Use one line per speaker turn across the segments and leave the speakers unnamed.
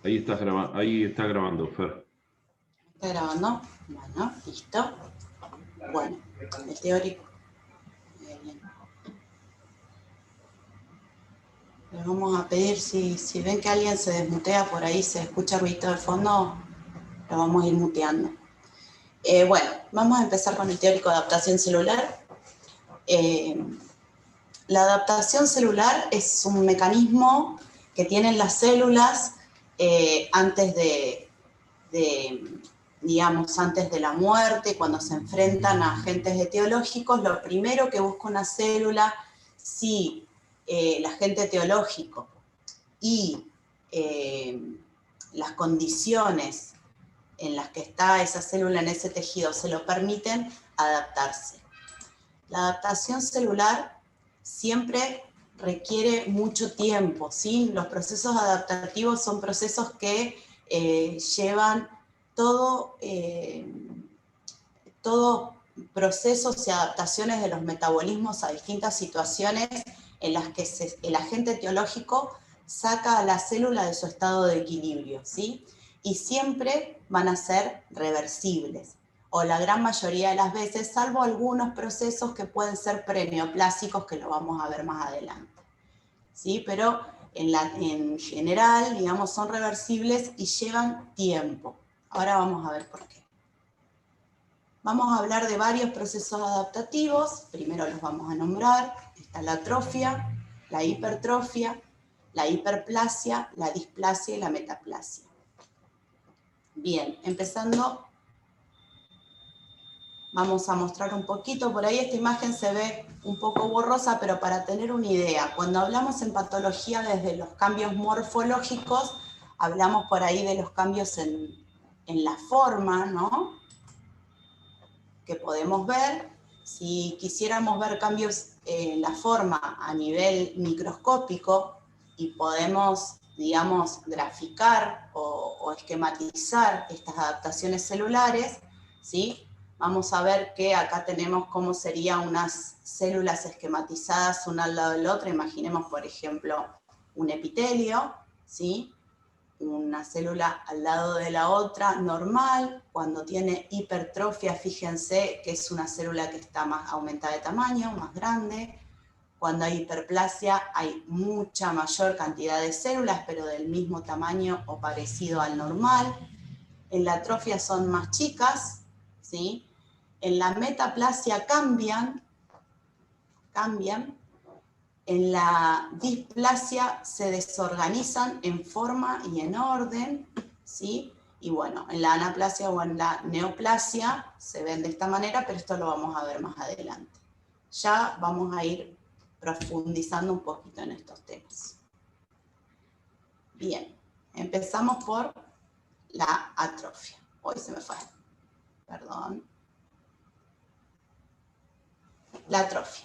Ahí está grabando, Fer.
¿Está grabando? Bueno, listo. Bueno, el teórico. Bien. Les vamos a pedir, si ven que alguien se desmutea por ahí, se escucha ruido de fondo, lo vamos a ir muteando. Bueno, vamos a empezar con el teórico de adaptación celular. La adaptación celular es un mecanismo que tienen las células antes antes de la muerte, cuando se enfrentan a agentes etiológicos. Lo primero que busca una célula, si el agente etiológico y las condiciones en las que está esa célula en ese tejido se lo permiten, adaptarse. La adaptación celular siempre requiere mucho tiempo, ¿sí? Los procesos adaptativos son procesos que llevan todo procesos y adaptaciones de los metabolismos a distintas situaciones en las que el agente etiológico saca a la célula de su estado de equilibrio, ¿sí? Y siempre van a ser reversibles, o la gran mayoría de las veces, salvo algunos procesos que pueden ser preneoplásicos, que lo vamos a ver más adelante, ¿sí? Pero en general, digamos, son reversibles y llevan tiempo. Ahora vamos a ver por qué. Vamos a hablar de varios procesos adaptativos. Primero los vamos a nombrar. Está la atrofia, la hipertrofia, la hiperplasia, la displasia y la metaplasia. Bien, empezando, vamos a mostrar un poquito. Por ahí esta imagen se ve un poco borrosa, pero para tener una idea, cuando hablamos en patología desde los cambios morfológicos, hablamos por ahí de los cambios en la forma, ¿no?, que podemos ver. Si quisiéramos ver cambios en la forma a nivel microscópico y podemos, digamos, graficar o esquematizar estas adaptaciones celulares, ¿sí? Vamos a ver que acá tenemos cómo serían unas células esquematizadas una al lado de la otra. Imaginemos, por ejemplo, un epitelio, ¿sí?, una célula al lado de la otra, normal. Cuando tiene hipertrofia, fíjense que es una célula que está más aumentada de tamaño, más grande. Cuando hay hiperplasia hay mucha mayor cantidad de células, pero del mismo tamaño o parecido al normal. En la atrofia son más chicas, ¿sí? En la metaplasia cambian. En la displasia se desorganizan en forma y en orden, ¿sí? Y bueno, en la anaplasia o en la neoplasia se ven de esta manera, pero esto lo vamos a ver más adelante. Ya vamos a ir profundizando un poquito en estos temas. Bien, empezamos por la atrofia. Hoy se me fue, perdón. La atrofia.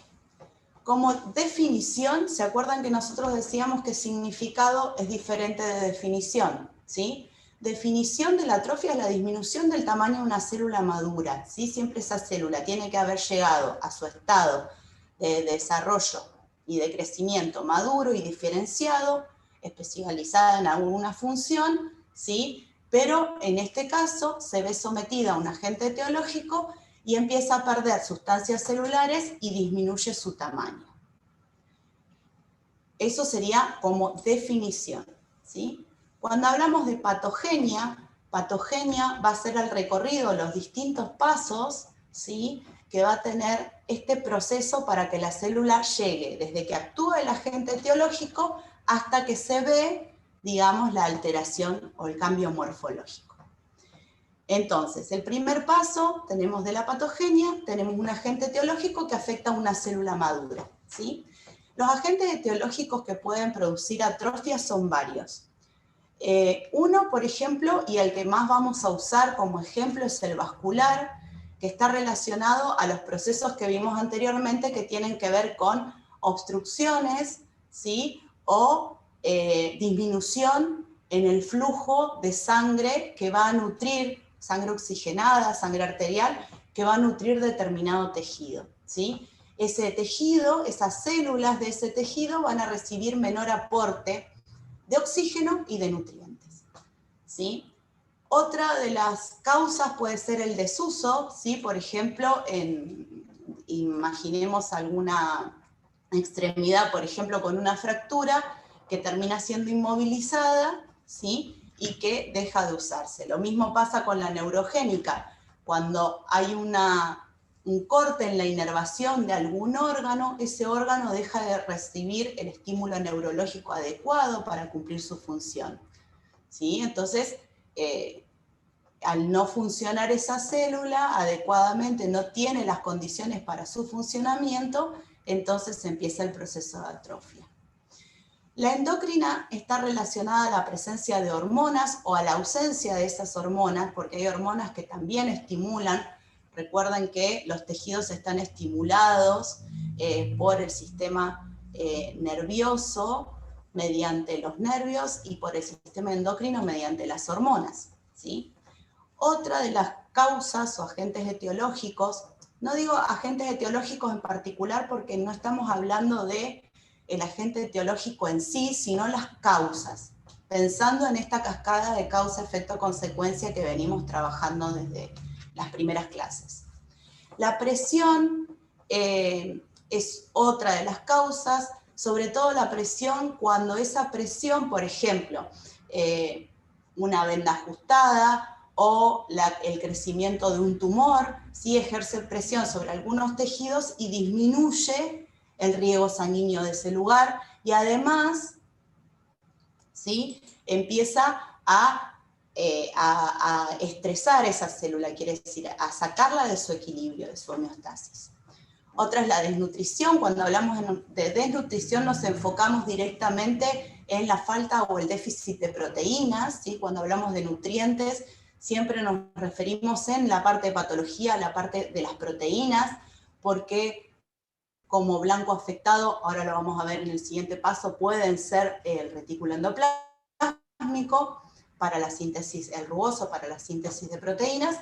Como definición, ¿se acuerdan que nosotros decíamos que significado es diferente de definición? ¿Sí? Definición de la atrofia es la disminución del tamaño de una célula madura, ¿sí? Siempre esa célula tiene que haber llegado a su estado de desarrollo y de crecimiento maduro y diferenciado, especializada en alguna función, ¿sí? Pero en este caso se ve sometida a un agente etiológico y empieza a perder sustancias celulares y disminuye su tamaño. Eso sería como definición, ¿sí? Cuando hablamos de patogenia va a ser el recorrido, los distintos pasos, ¿sí?, que va a tener este proceso para que la célula llegue, desde que actúa el agente etiológico hasta que se ve, digamos, la alteración o el cambio morfológico. Entonces, el primer paso, tenemos de la patogenia, tenemos un agente etiológico que afecta a una célula madura, ¿sí? Los agentes etiológicos que pueden producir atrofia son varios. Uno, por ejemplo, y el que más vamos a usar como ejemplo, es el vascular, que está relacionado a los procesos que vimos anteriormente que tienen que ver con obstrucciones, ¿sí?, o disminución en el flujo de sangre que va a nutrir, sangre oxigenada, sangre arterial, que va a nutrir determinado tejido, ¿sí? Ese tejido, esas células de ese tejido van a recibir menor aporte de oxígeno y de nutrientes. ¿sí? Otra de las causas puede ser el desuso, ¿sí? Por ejemplo, imaginemos alguna extremidad, por ejemplo, con una fractura que termina siendo inmovilizada, ¿sí? Y que deja de usarse. Lo mismo pasa con la neurogénica. Cuando hay un corte en la inervación de algún órgano, ese órgano deja de recibir el estímulo neurológico adecuado para cumplir su función, ¿sí? Entonces, al no funcionar esa célula adecuadamente, no tiene las condiciones para su funcionamiento, entonces empieza el proceso de atrofia. La endocrina está relacionada a la presencia de hormonas o a la ausencia de esas hormonas, porque hay hormonas que también estimulan. Recuerden que los tejidos están estimulados por el sistema nervioso mediante los nervios y por el sistema endocrino mediante las hormonas, ¿sí? Otra de las causas o agentes etiológicos, no digo agentes etiológicos en particular porque no estamos hablando de el agente etiológico en sí, sino las causas, pensando en esta cascada de causa-efecto-consecuencia que venimos trabajando desde las primeras clases. La presión es otra de las causas, sobre todo la presión cuando esa presión, por ejemplo, una venda ajustada o el crecimiento de un tumor, ¿sí? Ejerce presión sobre algunos tejidos y disminuye el riego sanguíneo de ese lugar y además, ¿sí? Empieza a estresar esa célula, quiere decir, a sacarla de su equilibrio, de su homeostasis. Otra es la desnutrición. Cuando hablamos de desnutrición nos enfocamos directamente en la falta o el déficit de proteínas, ¿sí? Cuando hablamos de nutrientes siempre nos referimos en la parte de patología, la parte de las proteínas, porque como blanco afectado, ahora lo vamos a ver en el siguiente paso, pueden ser el retículo endoplásmico para la síntesis, el rugoso para la síntesis de proteínas,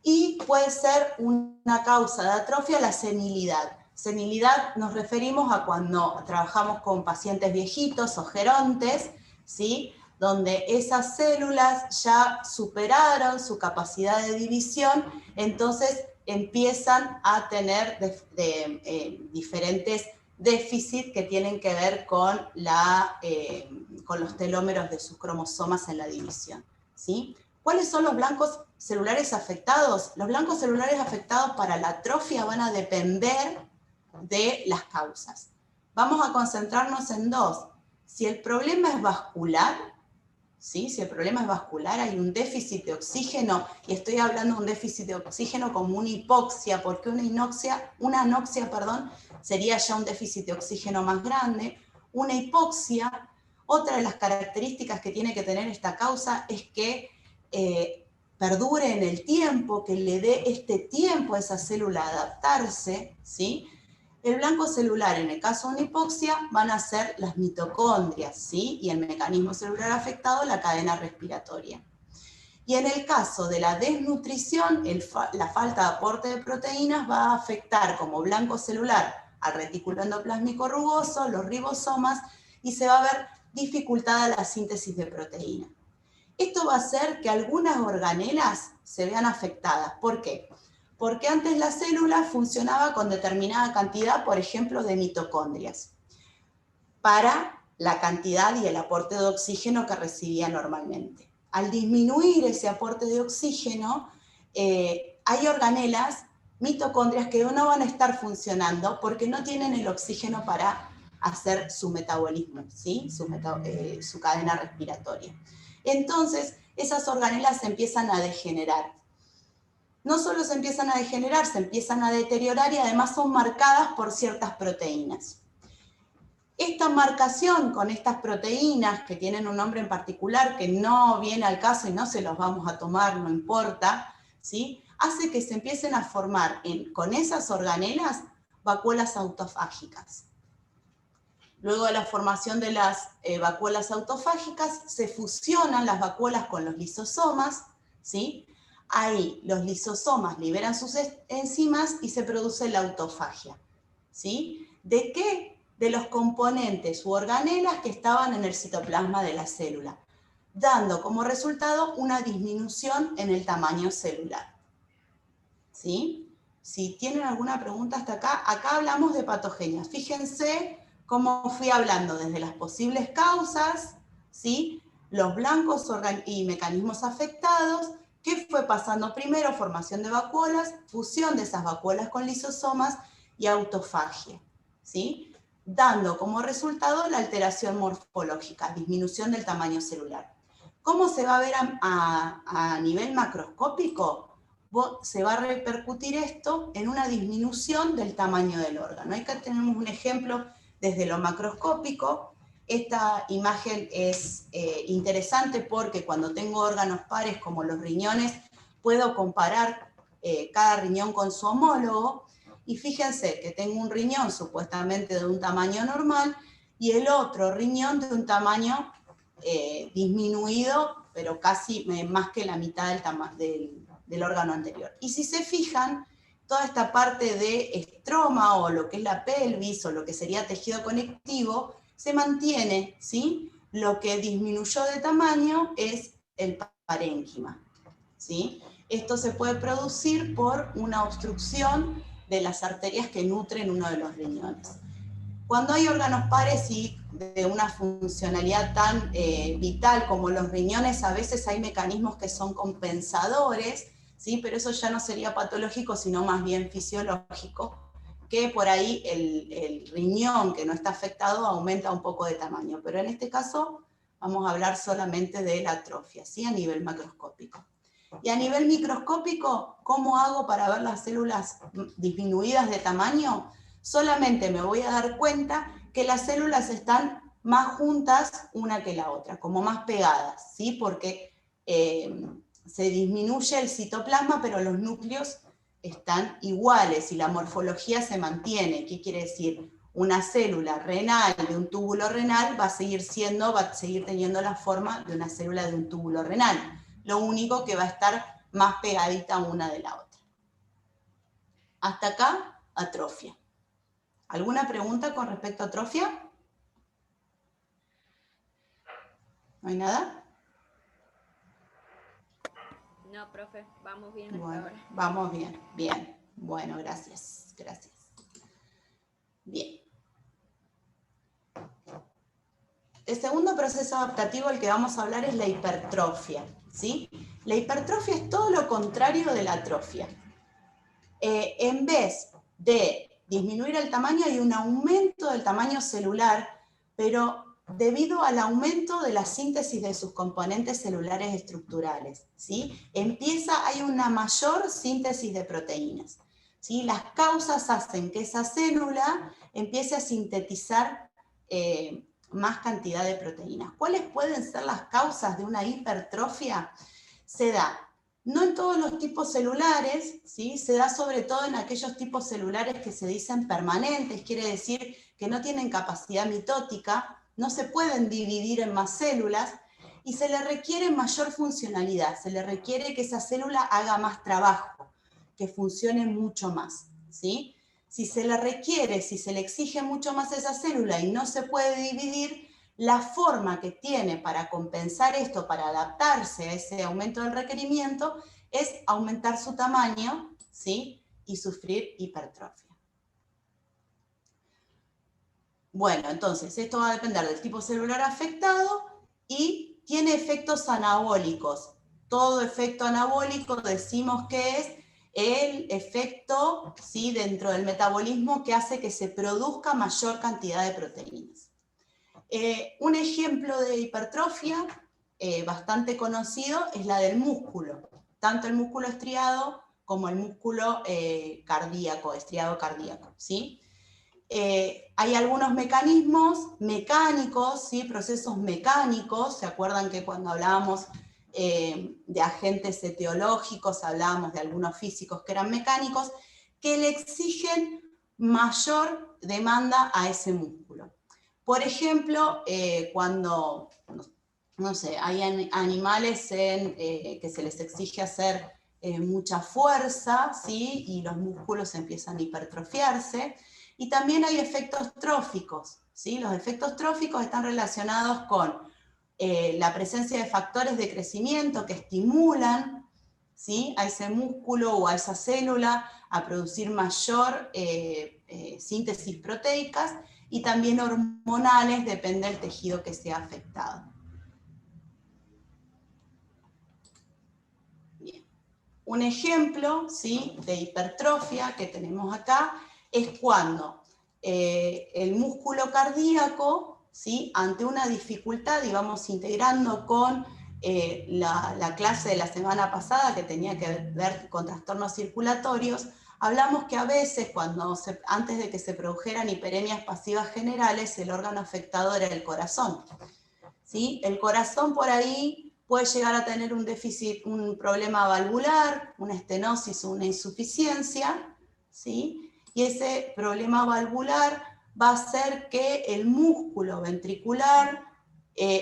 y puede ser una causa de atrofia la senilidad. Senilidad nos referimos a cuando trabajamos con pacientes viejitos o gerontes, ¿sí? Donde esas células ya superaron su capacidad de división, entonces empiezan a tener diferentes déficits que tienen que ver con los telómeros de sus cromosomas en la división, ¿sí? ¿Cuáles son los blancos celulares afectados? Los blancos celulares afectados para la atrofia van a depender de las causas. Vamos a concentrarnos en dos. Si el problema es vascular, ¿sí? Si el problema es vascular, hay un déficit de oxígeno, y estoy hablando de un déficit de oxígeno como una hipoxia, porque una anoxia, sería ya un déficit de oxígeno más grande. Una hipoxia, otra de las características que tiene que tener esta causa es que perdure en el tiempo, que le dé este tiempo a esa célula adaptarse, ¿sí? El blanco celular, en el caso de una hipoxia, van a ser las mitocondrias, ¿sí? Y el mecanismo celular afectado, la cadena respiratoria. Y en el caso de la desnutrición, la falta de aporte de proteínas va a afectar como blanco celular al retículo endoplásmico rugoso, los ribosomas, y se va a ver dificultada la síntesis de proteína. Esto va a hacer que algunas organelas se vean afectadas. ¿Por qué? Porque antes la célula funcionaba con determinada cantidad, por ejemplo, de mitocondrias, para la cantidad y el aporte de oxígeno que recibía normalmente. Al disminuir ese aporte de oxígeno, hay organelas, mitocondrias, que no van a estar funcionando porque no tienen el oxígeno para hacer su metabolismo, ¿sí? Su cadena respiratoria. Entonces, esas organelas se empiezan a degenerar. No solo se empiezan a degenerar, se empiezan a deteriorar y además son marcadas por ciertas proteínas. Esta marcación con estas proteínas, que tienen un nombre en particular que no viene al caso y no se los vamos a tomar, no importa, ¿sí? Hace que se empiecen a formar con esas organelas vacuolas autofágicas. Luego de la formación de las vacuolas autofágicas, se fusionan las vacuolas con los lisosomas, ¿sí? Ahí los lisosomas liberan sus enzimas y se produce la autofagia, ¿sí? ¿De qué? De los componentes u organelas que estaban en el citoplasma de la célula. dando como resultado una disminución en el tamaño celular. ¿Sí? Si tienen alguna pregunta hasta acá, acá hablamos de patogenias. Fíjense cómo fui hablando desde las posibles causas, ¿sí? Los blancos y mecanismos afectados, qué fue pasando primero, formación de vacuolas, fusión de esas vacuolas con lisosomas y autofagia, ¿sí? Dando como resultado la alteración morfológica, disminución del tamaño celular. ¿Cómo se va a ver a nivel macroscópico? Se va a repercutir esto en una disminución del tamaño del órgano. Acá tenemos un ejemplo desde lo macroscópico. Esta imagen es interesante porque cuando tengo órganos pares como los riñones, puedo comparar cada riñón con su homólogo, y fíjense que tengo un riñón supuestamente de un tamaño normal y el otro riñón de un tamaño disminuido, pero casi más que la mitad del órgano anterior. Y si se fijan, toda esta parte de estroma o lo que es la pelvis o lo que sería tejido conectivo, se mantiene, ¿sí? Lo que disminuyó de tamaño es el parénquima, ¿sí? Esto se puede producir por una obstrucción de las arterias que nutren uno de los riñones. Cuando hay órganos pares y de una funcionalidad tan vital como los riñones, a veces hay mecanismos que son compensadores, ¿sí? Pero eso ya no sería patológico, sino más bien fisiológico, que por ahí el riñón que no está afectado aumenta un poco de tamaño. Pero en este caso vamos a hablar solamente de la atrofia, ¿sí? A nivel macroscópico. Y a nivel microscópico, ¿cómo hago para ver las células disminuidas de tamaño? Solamente me voy a dar cuenta que las células están más juntas una que la otra, como más pegadas, ¿sí? Porque se disminuye el citoplasma, pero los núcleos están iguales y la morfología se mantiene. ¿Qué quiere decir? Una célula renal de un túbulo renal va a seguir teniendo la forma de una célula de un túbulo renal. Lo único que va a estar más pegadita una de la otra. Hasta acá, atrofia. ¿Alguna pregunta con respecto a atrofia? ¿No hay nada?
No, profe, vamos bien hasta
Bueno,
ahora.
vamos bien, bien. Bueno, gracias, gracias. Bien. El segundo proceso adaptativo del que vamos a hablar es la hipertrofia, ¿sí? La hipertrofia es todo lo contrario de la atrofia. En vez de disminuir el tamaño, hay un aumento del tamaño celular, pero debido al aumento de la síntesis de sus componentes celulares estructurales, ¿sí? Hay una mayor síntesis de proteínas, ¿sí? Las causas hacen que esa célula empiece a sintetizar más cantidad de proteínas. ¿Cuáles pueden ser las causas de una hipertrofia? Se da no en todos los tipos celulares, ¿sí? Se da sobre todo en aquellos tipos celulares que se dicen permanentes, quiere decir que no tienen capacidad mitótica, no se pueden dividir en más células y se le requiere mayor funcionalidad, se le requiere que esa célula haga más trabajo, que funcione mucho más, ¿sí? Si se le requiere, si se le exige mucho más a esa célula y no se puede dividir, la forma que tiene para compensar esto, para adaptarse a ese aumento del requerimiento, es aumentar su tamaño, ¿sí? Y sufrir hipertrofia. Bueno, entonces, esto va a depender del tipo celular afectado y tiene efectos anabólicos. Todo efecto anabólico decimos que es el efecto, ¿sí? Dentro del metabolismo que hace que se produzca mayor cantidad de proteínas. Un ejemplo de hipertrofia bastante conocido es la del músculo, tanto el músculo estriado como el músculo cardíaco, estriado cardíaco, ¿sí? Hay algunos mecanismos mecánicos, ¿sí? Procesos mecánicos, ¿se acuerdan que cuando hablábamos de agentes etiológicos, hablábamos de algunos físicos que eran mecánicos, que le exigen mayor demanda a ese músculo? Por ejemplo, cuando, no sé, hay animales que se les exige hacer mucha fuerza, ¿sí? Y los músculos empiezan a hipertrofiarse. Y también hay efectos tróficos, ¿sí? Los efectos tróficos están relacionados con la presencia de factores de crecimiento que estimulan, ¿sí?, a ese músculo o a esa célula a producir mayor síntesis proteicas, y también hormonales, depende del tejido que sea afectado. Bien. Un ejemplo, ¿sí?, de hipertrofia que tenemos acá es cuando el músculo cardíaco, ¿sí?, ante una dificultad, y vamos integrando con la clase de la semana pasada que tenía que ver con trastornos circulatorios, hablamos que a veces, antes de que se produjeran hiperemias pasivas generales, el órgano afectado era el corazón, ¿sí? El corazón por ahí puede llegar a tener un déficit, un problema valvular, una estenosis o una insuficiencia, ¿sí? Y ese problema valvular va a hacer que el músculo ventricular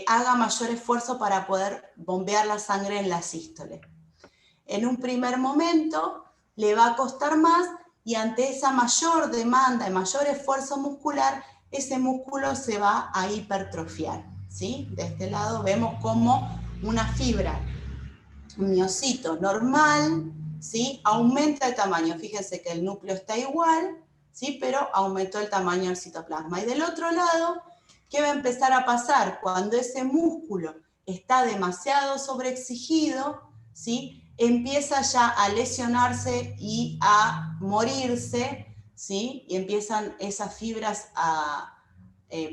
haga mayor esfuerzo para poder bombear la sangre en la sístole. En un primer momento le va a costar más, y ante esa mayor demanda y mayor esfuerzo muscular, ese músculo se va a hipertrofiar, ¿sí? De este lado vemos como una fibra, un miocito normal, ¿sí?, aumenta el tamaño. Fíjense que el núcleo está igual, ¿sí?, pero aumentó el tamaño del citoplasma. Y del otro lado, ¿qué va a empezar a pasar? Cuando ese músculo está demasiado sobreexigido, ¿sí?, empieza ya a lesionarse y a morirse, ¿sí?, y empiezan esas fibras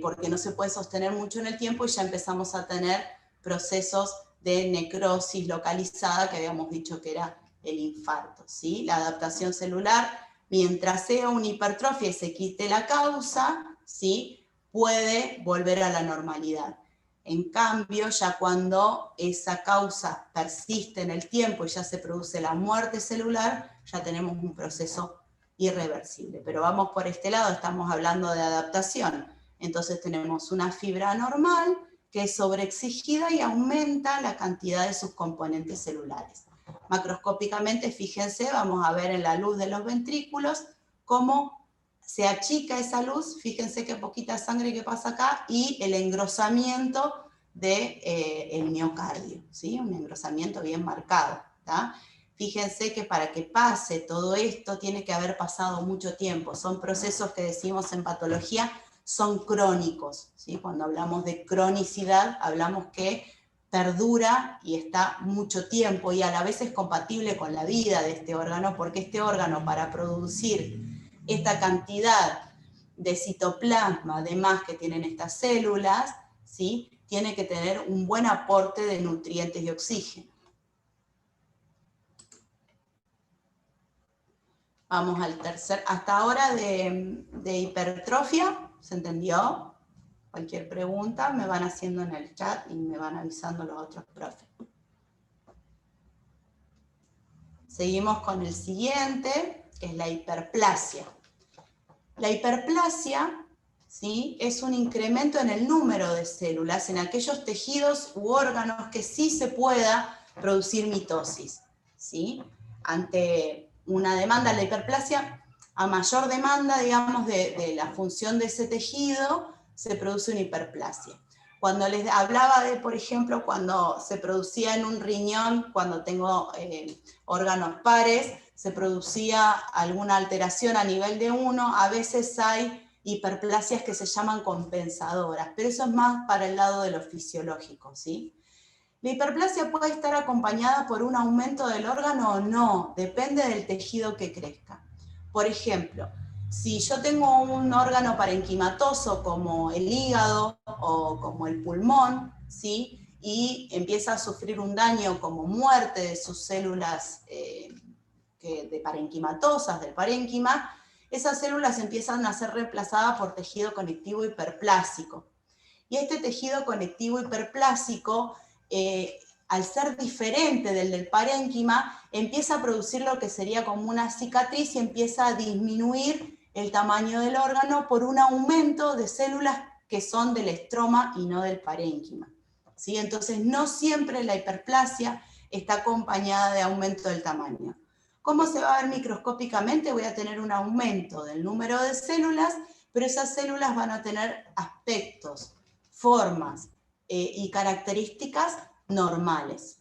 porque no se puede sostener mucho en el tiempo, y ya empezamos a tener procesos de necrosis localizada, que habíamos dicho que era el infarto, ¿sí? La adaptación celular, mientras sea una hipertrofia y se quite la causa, ¿sí?, puede volver a la normalidad. En cambio, ya cuando esa causa persiste en el tiempo y ya se produce la muerte celular, ya tenemos un proceso irreversible. Pero vamos por este lado, estamos hablando de adaptación. Entonces tenemos una fibra normal que es sobreexigida y aumenta la cantidad de sus componentes celulares. Macroscópicamente, fíjense, vamos a ver en la luz de los ventrículos cómo se achica esa luz, fíjense qué poquita sangre que pasa acá, y el engrosamiento del miocardio, ¿sí? Un engrosamiento bien marcado, ¿tá? Fíjense que para que pase todo esto tiene que haber pasado mucho tiempo. Son procesos que decimos en patología son crónicos, ¿sí? Cuando hablamos de cronicidad, hablamos que perdura y está mucho tiempo, y a la vez es compatible con la vida de este órgano, porque este órgano, para producir esta cantidad de citoplasma, además que tienen estas células, ¿sí?, tiene que tener un buen aporte de nutrientes y oxígeno. Vamos al tercer, hasta ahora de hipertrofia, ¿se entendió? Cualquier pregunta me van haciendo en el chat y me van avisando los otros profes. Seguimos con el siguiente, que es la hiperplasia. La hiperplasia, ¿sí?, es un incremento en el número de células en aquellos tejidos u órganos que sí se pueda producir mitosis, ¿sí? Ante una demanda, la hiperplasia, a mayor demanda, digamos, de la función de ese tejido, se produce una hiperplasia. Cuando les hablaba de, por ejemplo, cuando se producía en un riñón, cuando tengo órganos pares, se producía alguna alteración a nivel de uno, a veces hay hiperplasias que se llaman compensadoras, pero eso es más para el lado de lo fisiológico, ¿sí? La hiperplasia puede estar acompañada por un aumento del órgano o no, depende del tejido que crezca. Por ejemplo, si yo tengo un órgano parenquimatoso como el hígado o como el pulmón, ¿sí?, y empieza a sufrir un daño como muerte de sus células de parenquimatosas, del parénquima, esas células empiezan a ser reemplazadas por tejido conectivo hiperplásico. Y este tejido conectivo hiperplásico, al ser diferente del parénquima, empieza a producir lo que sería como una cicatriz y empieza a disminuir el tamaño del órgano por un aumento de células que son del estroma y no del parénquima, ¿sí? Entonces, no siempre la hiperplasia está acompañada de aumento del tamaño. ¿Cómo se va a ver microscópicamente? Voy a tener un aumento del número de células, pero esas células van a tener aspectos, formas y características normales.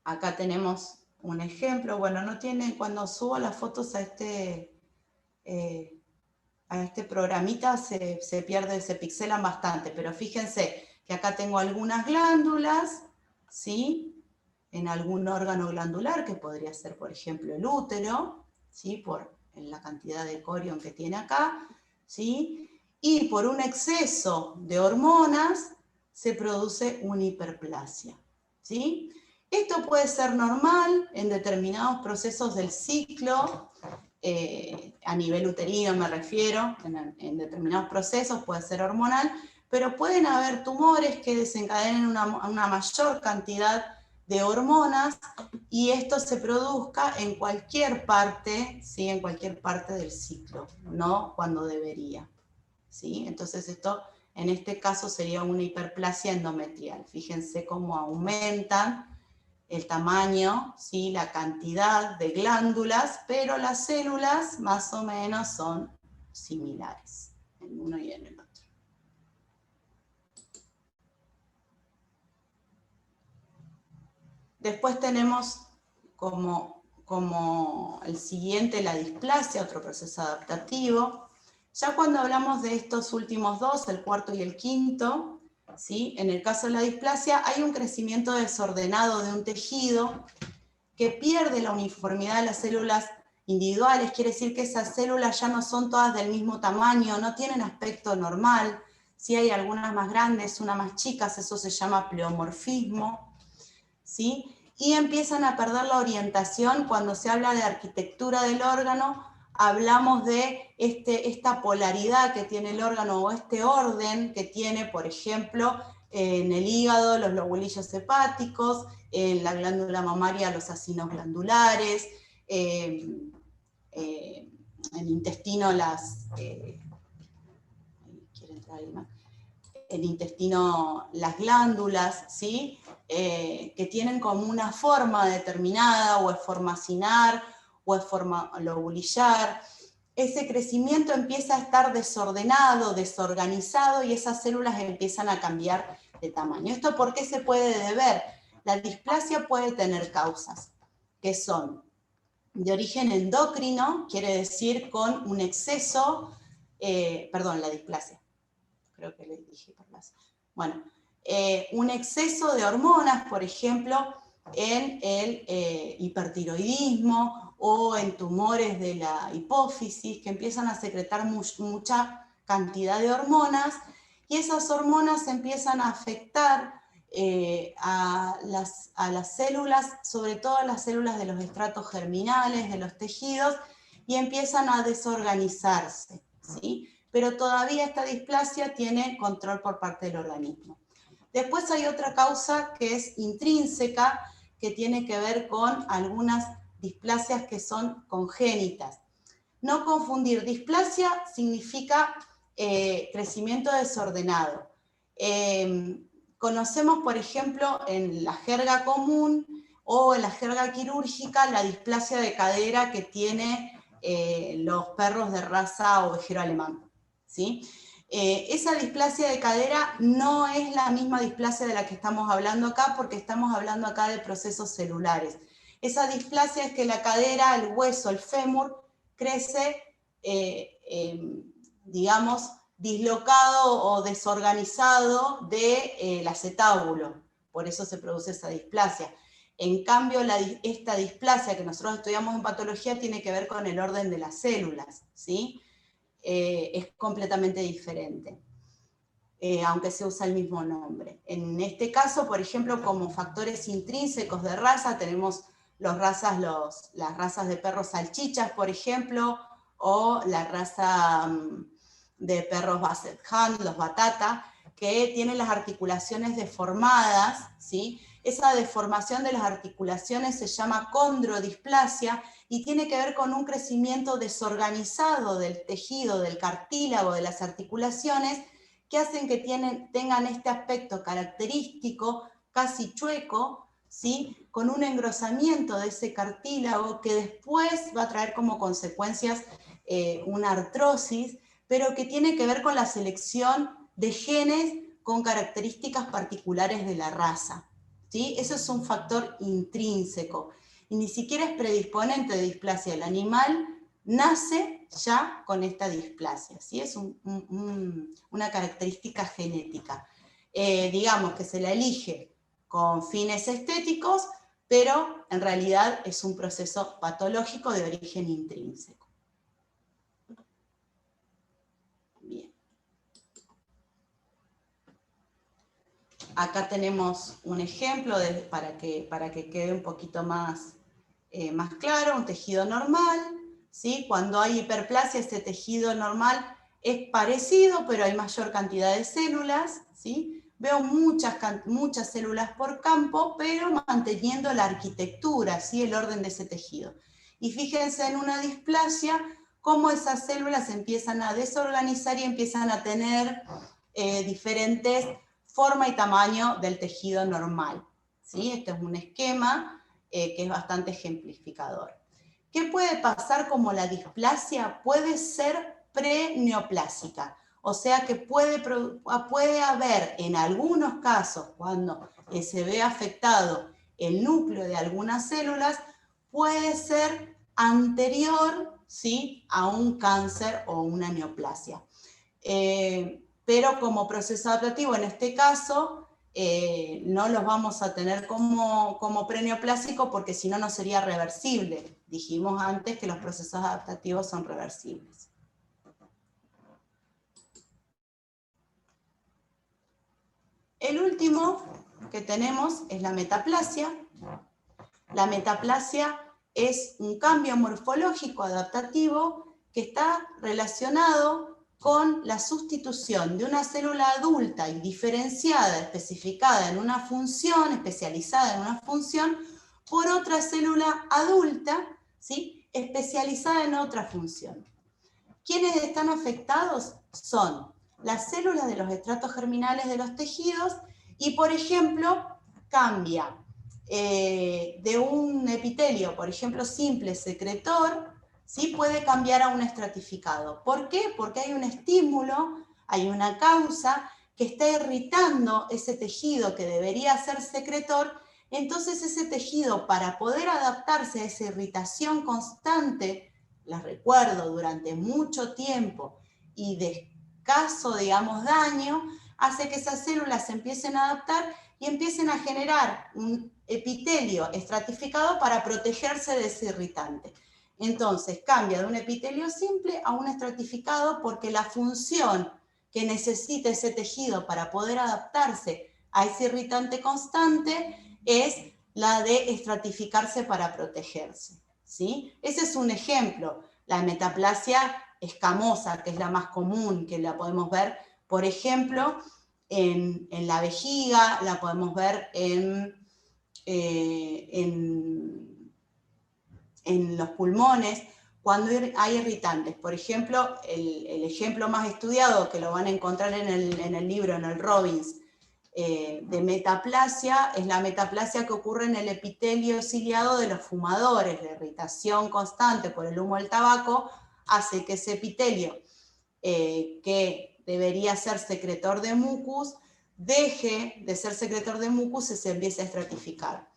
Acá tenemos un ejemplo. Bueno, no tiene, cuando subo las fotos a este programita se pierde, se pixelan bastante, pero fíjense que acá tengo algunas glándulas, ¿sí? En algún órgano glandular, que podría ser, por ejemplo, el útero, ¿sí? En la cantidad de corión que tiene acá, ¿sí? Y por un exceso de hormonas se produce una hiperplasia, ¿sí? Esto puede ser normal en determinados procesos del ciclo, a nivel uterino me refiero, en determinados procesos puede ser hormonal, pero pueden haber tumores que desencadenen una mayor cantidad de hormonas y esto se produzca en cualquier parte, ¿sí? En cualquier parte del ciclo, no cuando debería, ¿sí? Entonces esto, en este caso, sería una hiperplasia endometrial. Fíjense cómo aumentan el tamaño, ¿sí? La cantidad de glándulas, pero las células más o menos son similares en uno y en el otro. Después tenemos como el siguiente la displasia, otro proceso adaptativo. Ya cuando hablamos de estos últimos dos, el cuarto y el quinto, ¿sí? En el caso de la displasia hay un crecimiento desordenado de un tejido que pierde la uniformidad de las células individuales, quiere decir que esas células ya no son todas del mismo tamaño, no tienen aspecto normal, si hay algunas más grandes, unas más chicas, eso se llama pleomorfismo, ¿sí? Y empiezan a perder la orientación. Cuando se habla de arquitectura del órgano, hablamos de esta polaridad que tiene el órgano o este orden que tiene, por ejemplo, en el hígado los lobulillos hepáticos, en la glándula mamaria los acinos glandulares, en el intestino el intestino, las glándulas, ¿sí? Que tienen como una forma determinada, o es forma acinar, o es forma lobulillar. Ese crecimiento empieza a estar desordenado, desorganizado, y esas células empiezan a cambiar de tamaño. ¿Esto por qué se puede deber? La displasia puede tener causas, que son de origen endocrino, quiere decir con un exceso, la displasia, creo que le dije hiperplasia. Bueno, un exceso de hormonas, por ejemplo, en el hipertiroidismo o en tumores de la hipófisis, que empiezan a secretar mucha cantidad de hormonas, y esas hormonas empiezan a afectar a las células, sobre todo a las células de los estratos germinales, de los tejidos, y empiezan a desorganizarse, ¿sí? Pero todavía esta displasia tiene control por parte del organismo. Después hay otra causa que es intrínseca, que tiene que ver con algunas displasias que son congénitas. No confundir, displasia significa crecimiento desordenado. Conocemos, por ejemplo, en la jerga común o en la jerga quirúrgica, la displasia de cadera que tiene los perros de raza ovejero alemán, ¿sí? Esa displasia de cadera no es la misma displasia de la que estamos hablando acá, porque estamos hablando acá de procesos celulares. Esa displasia es que la cadera, el hueso, el fémur, crece, digamos, dislocado o desorganizado del acetábulo. Por eso se produce esa displasia. En cambio, esta displasia que nosotros estudiamos en patología tiene que ver con el orden de las células, ¿sí? Es completamente diferente, aunque se usa el mismo nombre. En este caso, por ejemplo, como factores intrínsecos de raza, tenemos las razas de perros salchichas, por ejemplo, o la raza de perros Basset Hound, los batata, que tienen las articulaciones deformadas, ¿sí? Esa deformación de las articulaciones se llama condrodisplasia y tiene que ver con un crecimiento desorganizado del tejido, del cartílago, de las articulaciones, que hacen que tengan este aspecto característico, casi chueco, ¿sí? Con un engrosamiento de ese cartílago que después va a traer como consecuencias una artrosis, pero que tiene que ver con la selección de genes con características particulares de la raza, ¿sí? Eso es un factor intrínseco, y ni siquiera es predisponente de displasia. El animal nace ya con esta displasia, ¿sí? Es una característica genética. Digamos que se la elige con fines estéticos, pero en realidad es un proceso patológico de origen intrínseco. Bien. Acá tenemos un ejemplo para que quede un poquito más claro, un tejido normal, ¿sí? Cuando hay hiperplasia, este tejido normal es parecido, pero hay mayor cantidad de células, ¿sí? Veo muchas células por campo, pero manteniendo la arquitectura, ¿sí? El orden de ese tejido. Y fíjense en una displasia, cómo esas células se empiezan a desorganizar y empiezan a tener diferentes forma y tamaño del tejido normal, ¿sí? Este es un esquema que es bastante ejemplificador. ¿Qué puede pasar como la displasia? Puede ser preneoplásica, o sea que puede haber en algunos casos, cuando se ve afectado el núcleo de algunas células, puede ser anterior, ¿sí?, a un cáncer o una neoplasia. Pero como proceso adaptativo, en este caso, no los vamos a tener como preneoplásico, porque si no, no sería reversible. Dijimos antes que los procesos adaptativos son reversibles. El último que tenemos es la metaplasia. La metaplasia es un cambio morfológico adaptativo que está relacionado con la sustitución de una célula adulta y diferenciada, especificada en una función, especializada en una función, por otra célula adulta, ¿sí?, especializada en otra función. ¿Quiénes están afectados? Son las células de los estratos germinales de los tejidos y, por ejemplo, cambia de un epitelio, por ejemplo, simple secretor, ¿sí?, puede cambiar a un estratificado. ¿Por qué? Porque hay un estímulo, hay una causa que está irritando ese tejido que debería ser secretor. Entonces ese tejido, para poder adaptarse a esa irritación constante, las recuerdo, durante mucho tiempo y de escaso, digamos, daño, hace que esas células se empiecen a adaptar y empiecen a generar un epitelio estratificado para protegerse de ese irritante. Entonces cambia de un epitelio simple a un estratificado, porque la función que necesita ese tejido para poder adaptarse a ese irritante constante es la de estratificarse para protegerse, ¿sí? Ese es un ejemplo. La metaplasia escamosa, que es la más común, que la podemos ver, por ejemplo, en la vejiga, la podemos ver en los pulmones, cuando hay irritantes. Por ejemplo, el ejemplo más estudiado, que lo van a encontrar en el libro, en el Robbins, de metaplasia, es la metaplasia que ocurre en el epitelio ciliado de los fumadores. La irritación constante por el humo del tabaco hace que ese epitelio, que debería ser secretor de mucus, deje de ser secretor de mucus y se empiece a estratificar.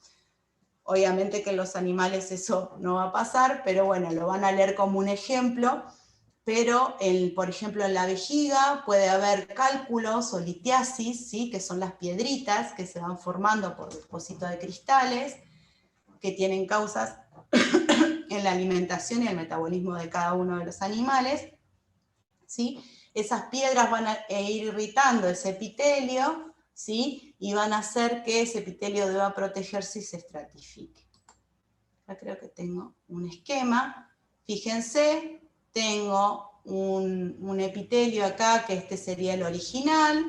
Obviamente que en los animales eso no va a pasar, pero bueno, lo van a leer como un ejemplo. Pero, por ejemplo, en la vejiga puede haber cálculos o litiasis, ¿sí?, que son las piedritas que se van formando por depósitos de cristales, que tienen causas en la alimentación y el metabolismo de cada uno de los animales, ¿sí? Esas piedras van a ir irritando ese epitelio, ¿sí?, y van a hacer que ese epitelio deba protegerse y se estratifique. Acá creo que tengo un esquema. Fíjense, tengo un epitelio acá, que este sería el original,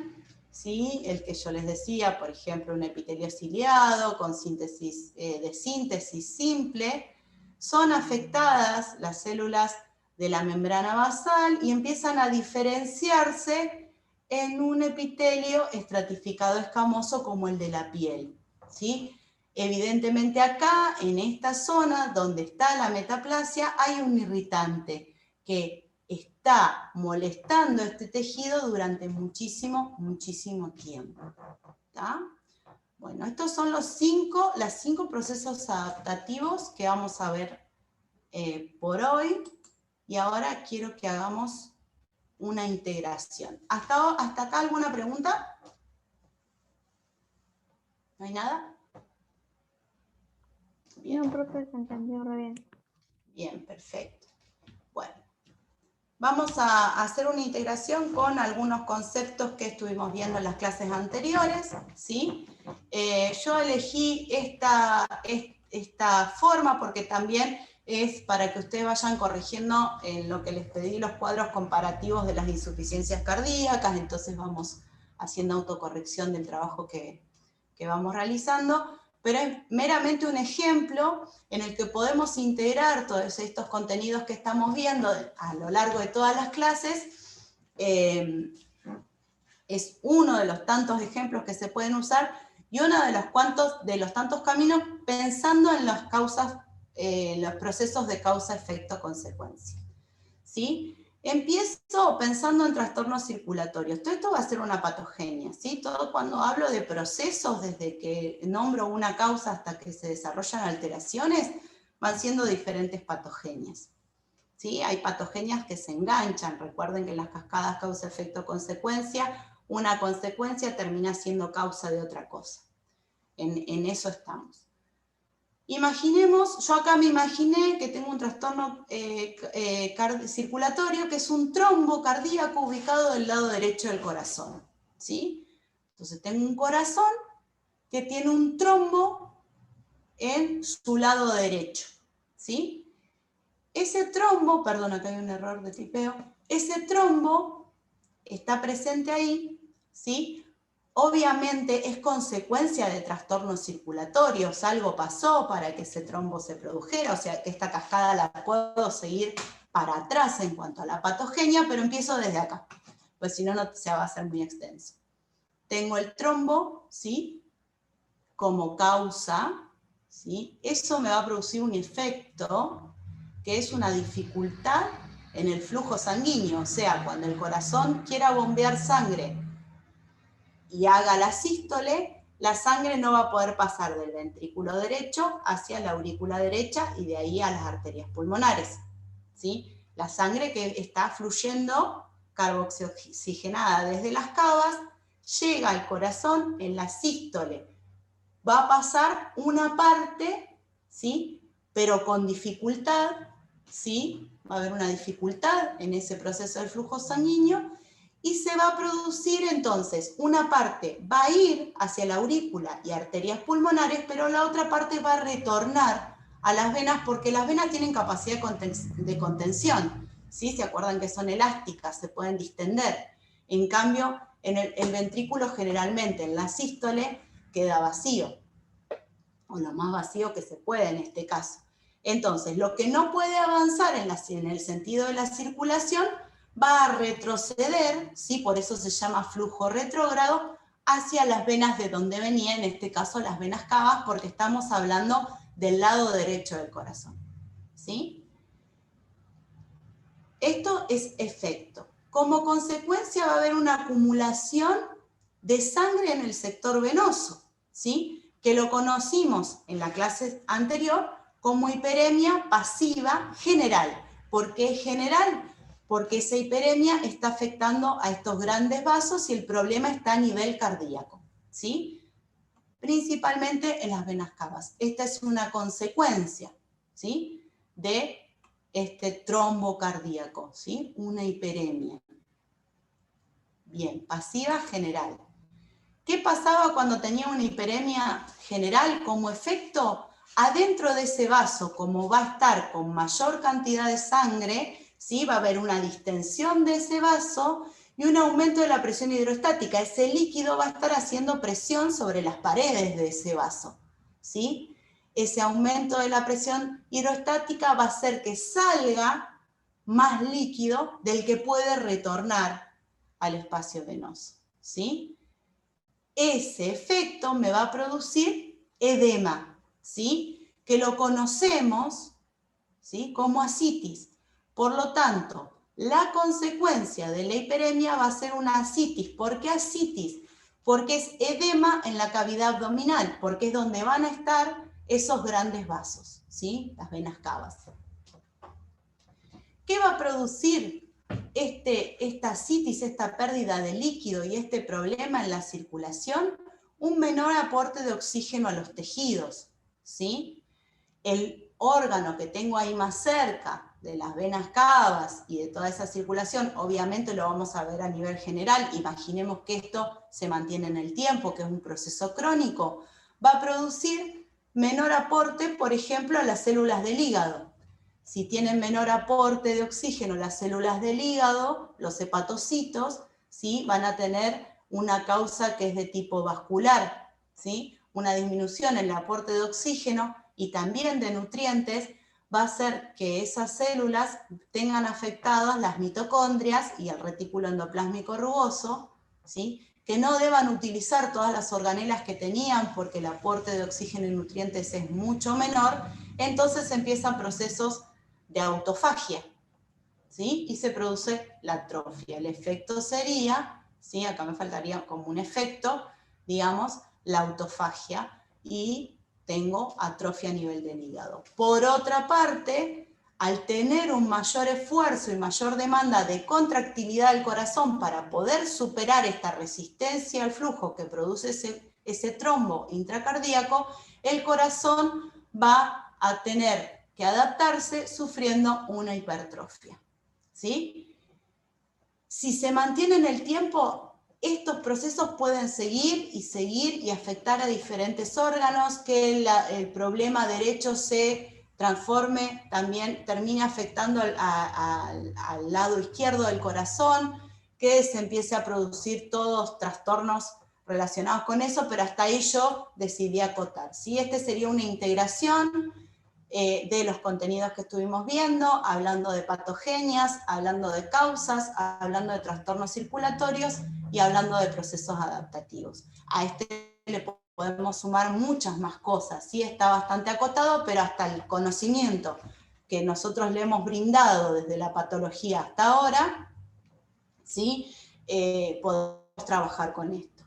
¿sí?, el que yo les decía, por ejemplo, un epitelio ciliado con síntesis de síntesis simple. Son afectadas las células de la membrana basal y empiezan a diferenciarse en un epitelio estratificado escamoso como el de la piel, ¿sí? Evidentemente acá, en esta zona donde está la metaplasia, hay un irritante que está molestando este tejido durante muchísimo tiempo. ¿Está? Bueno, estos son los las cinco procesos adaptativos que vamos a ver por hoy. Y ahora quiero que hagamos una integración. ¿Hasta acá alguna pregunta? ¿No hay nada?
Bien. No, profe, se entendió re bien.
Bien, perfecto. Bueno, vamos a hacer una integración con algunos conceptos que estuvimos viendo en las clases anteriores, ¿sí? Yo elegí esta forma porque también es para que ustedes vayan corrigiendo en lo que les pedí, los cuadros comparativos de las insuficiencias cardíacas, entonces vamos haciendo autocorrección del trabajo que vamos realizando, pero es meramente un ejemplo en el que podemos integrar todos estos contenidos que estamos viendo a lo largo de todas las clases. Es uno de los tantos ejemplos que se pueden usar y uno de los tantos caminos pensando en las causas, los procesos de causa-efecto-consecuencia. ¿Sí? Empiezo pensando en trastornos circulatorios. Todo esto va a ser una patogenia, ¿sí? Todo cuando hablo de procesos, desde que nombro una causa hasta que se desarrollan alteraciones, van siendo diferentes patogenias, ¿sí? Hay patogenias que se enganchan. Recuerden que en las cascadas causa-efecto-consecuencia, una consecuencia termina siendo causa de otra cosa. En eso estamos. Imaginemos, yo acá me imaginé que tengo un trastorno circulatorio que es un trombo cardíaco ubicado del lado derecho del corazón, ¿sí? Entonces tengo un corazón que tiene un trombo en su lado derecho, ¿sí? Ese trombo, perdón, acá hay un error de tipeo, ese trombo está presente ahí, ¿sí? Obviamente es consecuencia de trastornos circulatorios, algo pasó para que ese trombo se produjera, o sea que esta cascada la puedo seguir para atrás en cuanto a la patogenia, pero empiezo desde acá, pues si no, se va a hacer muy extenso. Tengo el trombo, ¿sí? Como causa, ¿sí? Eso me va a producir un efecto que es una dificultad en el flujo sanguíneo, o sea, cuando el corazón quiera bombear sangre y haga la sístole, la sangre no va a poder pasar del ventrículo derecho hacia la aurícula derecha y de ahí a las arterias pulmonares, ¿sí? La sangre que está fluyendo carboxioxigenada desde las cavas llega al corazón en la sístole. Va a pasar una parte, ¿sí? Pero con dificultad, ¿sí? Va a haber una dificultad en ese proceso del flujo sanguíneo y se va a producir entonces, una parte va a ir hacia la aurícula y arterias pulmonares, pero la otra parte va a retornar a las venas porque las venas tienen capacidad de contención, ¿sí? ¿Se acuerdan que son elásticas? Se pueden distender. En cambio, en el ventrículo generalmente en la sístole queda vacío, o lo más vacío que se puede en este caso. Entonces, lo que no puede avanzar en el sentido de la circulación va a retroceder, ¿sí? Por eso se llama flujo retrógrado, hacia las venas de donde venía, en este caso las venas cavas, porque estamos hablando del lado derecho del corazón, ¿sí? Esto es efecto. Como consecuencia va a haber una acumulación de sangre en el sector venoso, ¿sí? Que lo conocimos en la clase anterior como hiperemia pasiva general. ¿Por qué general? Porque esa hiperemia está afectando a estos grandes vasos y el problema está a nivel cardíaco, ¿sí? Principalmente en las venas cavas. Esta es una consecuencia, ¿sí? De este trombo cardíaco, ¿sí? Una hiperemia. Bien, pasiva general. ¿Qué pasaba cuando tenía una hiperemia general como efecto? Adentro de ese vaso, como va a estar con mayor cantidad de sangre, ¿sí? Va a haber una distensión de ese vaso y un aumento de la presión hidrostática. Ese líquido va a estar haciendo presión sobre las paredes de ese vaso, ¿sí? Ese aumento de la presión hidrostática va a hacer que salga más líquido del que puede retornar al espacio venoso, ¿sí? Ese efecto me va a producir edema, ¿sí? Que lo conocemos, ¿sí? Como ascitis. Por lo tanto, La consecuencia de la hiperemia va a ser una ascitis. ¿Por qué ascitis? Porque es edema en la cavidad abdominal, porque es donde van a estar esos grandes vasos, ¿sí? Las venas cavas. ¿Qué va a producir esta ascitis, esta pérdida de líquido y este problema en la circulación? Un menor aporte de oxígeno a los tejidos, ¿sí? El órgano que tengo ahí más cerca de las venas cavas y de toda esa circulación, obviamente lo vamos a ver a nivel general, imaginemos que esto se mantiene en el tiempo, que es un proceso crónico, va a producir menor aporte, por ejemplo, a las células del hígado. Si tienen menor aporte de oxígeno las células del hígado, los hepatocitos, ¿sí? Van a tener una causa que es de tipo vascular, ¿sí? Una disminución en el aporte de oxígeno y también de nutrientes va a hacer que esas células tengan afectadas las mitocondrias y el retículo endoplásmico rugoso, ¿sí? Que no deban utilizar todas las organelas que tenían porque el aporte de oxígeno y nutrientes es mucho menor, entonces empiezan procesos de autofagia, ¿sí? Y se produce la atrofia. El efecto sería, ¿sí? Acá me faltaría como un efecto, digamos, la autofagia y tengo atrofia a nivel del hígado. Por otra parte, al tener un mayor esfuerzo y mayor demanda de contractilidad del corazón para poder superar esta resistencia al flujo que produce ese trombo intracardíaco, el corazón va a tener que adaptarse sufriendo una hipertrofia, ¿sí? Si se mantiene en el tiempo, estos procesos pueden seguir y afectar a diferentes órganos, que el problema derecho se transforme, también termine afectando al lado izquierdo del corazón, que se empiece a producir todos trastornos relacionados con eso, pero hasta ahí yo decidí acotar, ¿sí? Este sería una integración de los contenidos que estuvimos viendo, hablando de patogenias, hablando de causas, hablando de trastornos circulatorios y hablando de procesos adaptativos. A este le podemos sumar muchas más cosas, sí está bastante acotado, pero hasta el conocimiento que nosotros le hemos brindado desde la patología hasta ahora, ¿sí? Podemos trabajar con esto.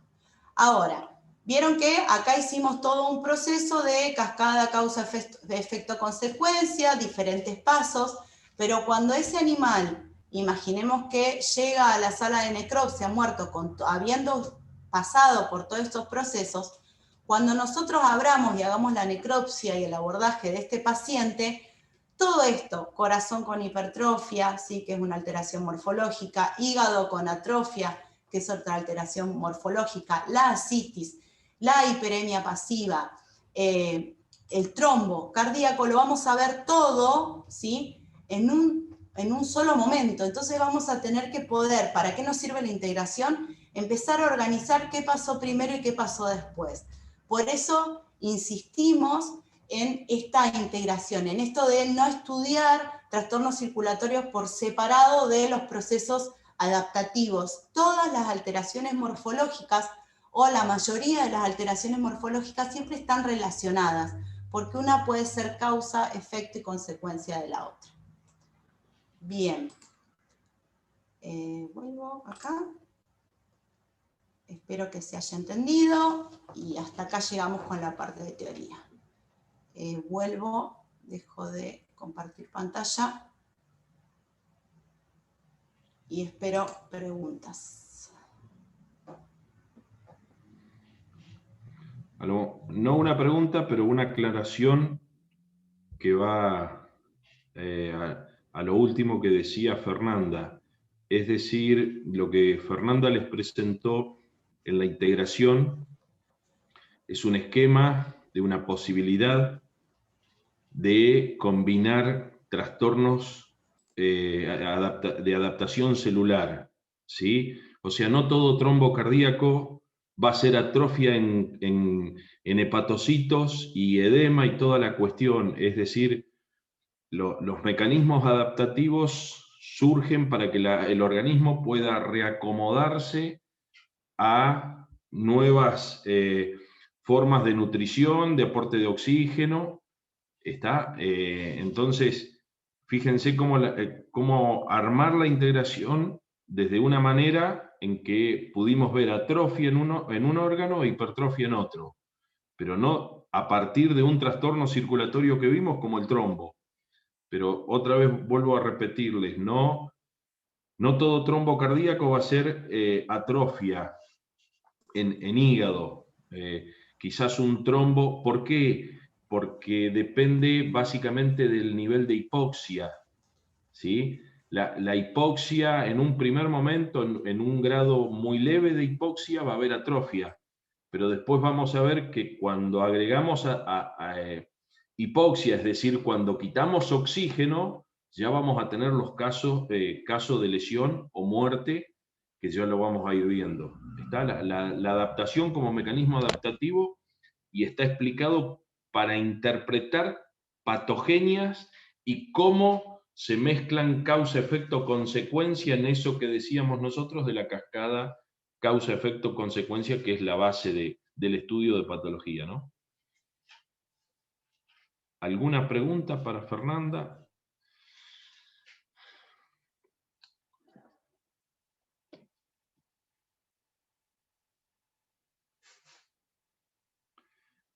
Ahora, vieron que acá hicimos todo un proceso de cascada, causa, efecto, consecuencia, diferentes pasos, pero cuando ese animal, imaginemos que llega a la sala de necropsia muerto, habiendo pasado por todos estos procesos, cuando nosotros abramos y hagamos la necropsia y el abordaje de este paciente, todo esto, corazón con hipertrofia, ¿sí? Que es una alteración morfológica, hígado con atrofia, que es otra alteración morfológica, la ascitis, la hiperemia pasiva, el trombo cardíaco, lo vamos a ver todo, ¿sí? en un solo momento. Entonces vamos a tener que poder, ¿para qué nos sirve la integración? Empezar a organizar qué pasó primero y qué pasó después. Por eso insistimos en esta integración, en esto de no estudiar trastornos circulatorios por separado de los procesos adaptativos. Todas las alteraciones morfológicas o la mayoría de las alteraciones morfológicas siempre están relacionadas, porque una puede ser causa, efecto y consecuencia de la otra. Bien. Vuelvo acá. Espero que se haya entendido y hasta acá llegamos con la parte de teoría. Vuelvo, dejo de compartir pantalla y espero preguntas.
No una pregunta, pero una aclaración que va a lo último que decía Fernanda. Es decir, lo que Fernanda les presentó en la integración es un esquema de una posibilidad de combinar trastornos de adaptación celular, ¿sí? O sea, no todo trombo cardíaco va a ser atrofia en hepatocitos y edema y toda la cuestión. Es decir, los mecanismos adaptativos surgen para que el organismo pueda reacomodarse a nuevas formas de nutrición, de aporte de oxígeno. Entonces, fíjense cómo armar la integración desde una manera en que pudimos ver atrofia en un órgano e hipertrofia en otro, pero no a partir de un trastorno circulatorio que vimos como el trombo. Pero otra vez vuelvo a repetirles, no todo trombo cardíaco va a ser atrofia en hígado. Quizás un trombo, ¿por qué? Porque depende básicamente del nivel de hipoxia, ¿sí? La hipoxia en un primer momento, en un grado muy leve de hipoxia, va a haber atrofia, pero después vamos a ver que cuando agregamos hipoxia, es decir, cuando quitamos oxígeno, ya vamos a tener los casos de lesión o muerte, que ya lo vamos a ir viendo. Está la adaptación como mecanismo adaptativo y está explicado para interpretar patogenias y cómo se mezclan causa, efecto, consecuencia en eso que decíamos nosotros de la cascada causa, efecto, consecuencia, que es la base del estudio de patología, ¿no? ¿Alguna pregunta para Fernanda?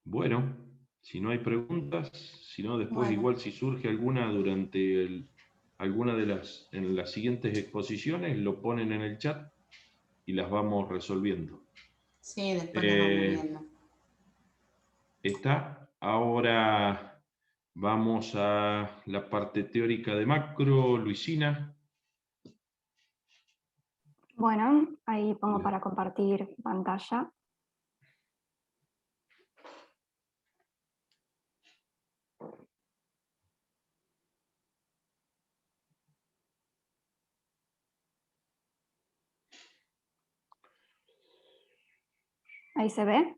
Bueno, si no hay preguntas, si no, después
Bueno.
igual si surge alguna durante alguna en las siguientes exposiciones, lo ponen en el chat y las vamos resolviendo.
Sí, después las vamos viendo.
Está. Ahora vamos a la parte teórica de macro, Luisina.
Bueno, ahí pongo para compartir pantalla. Ahí se ve.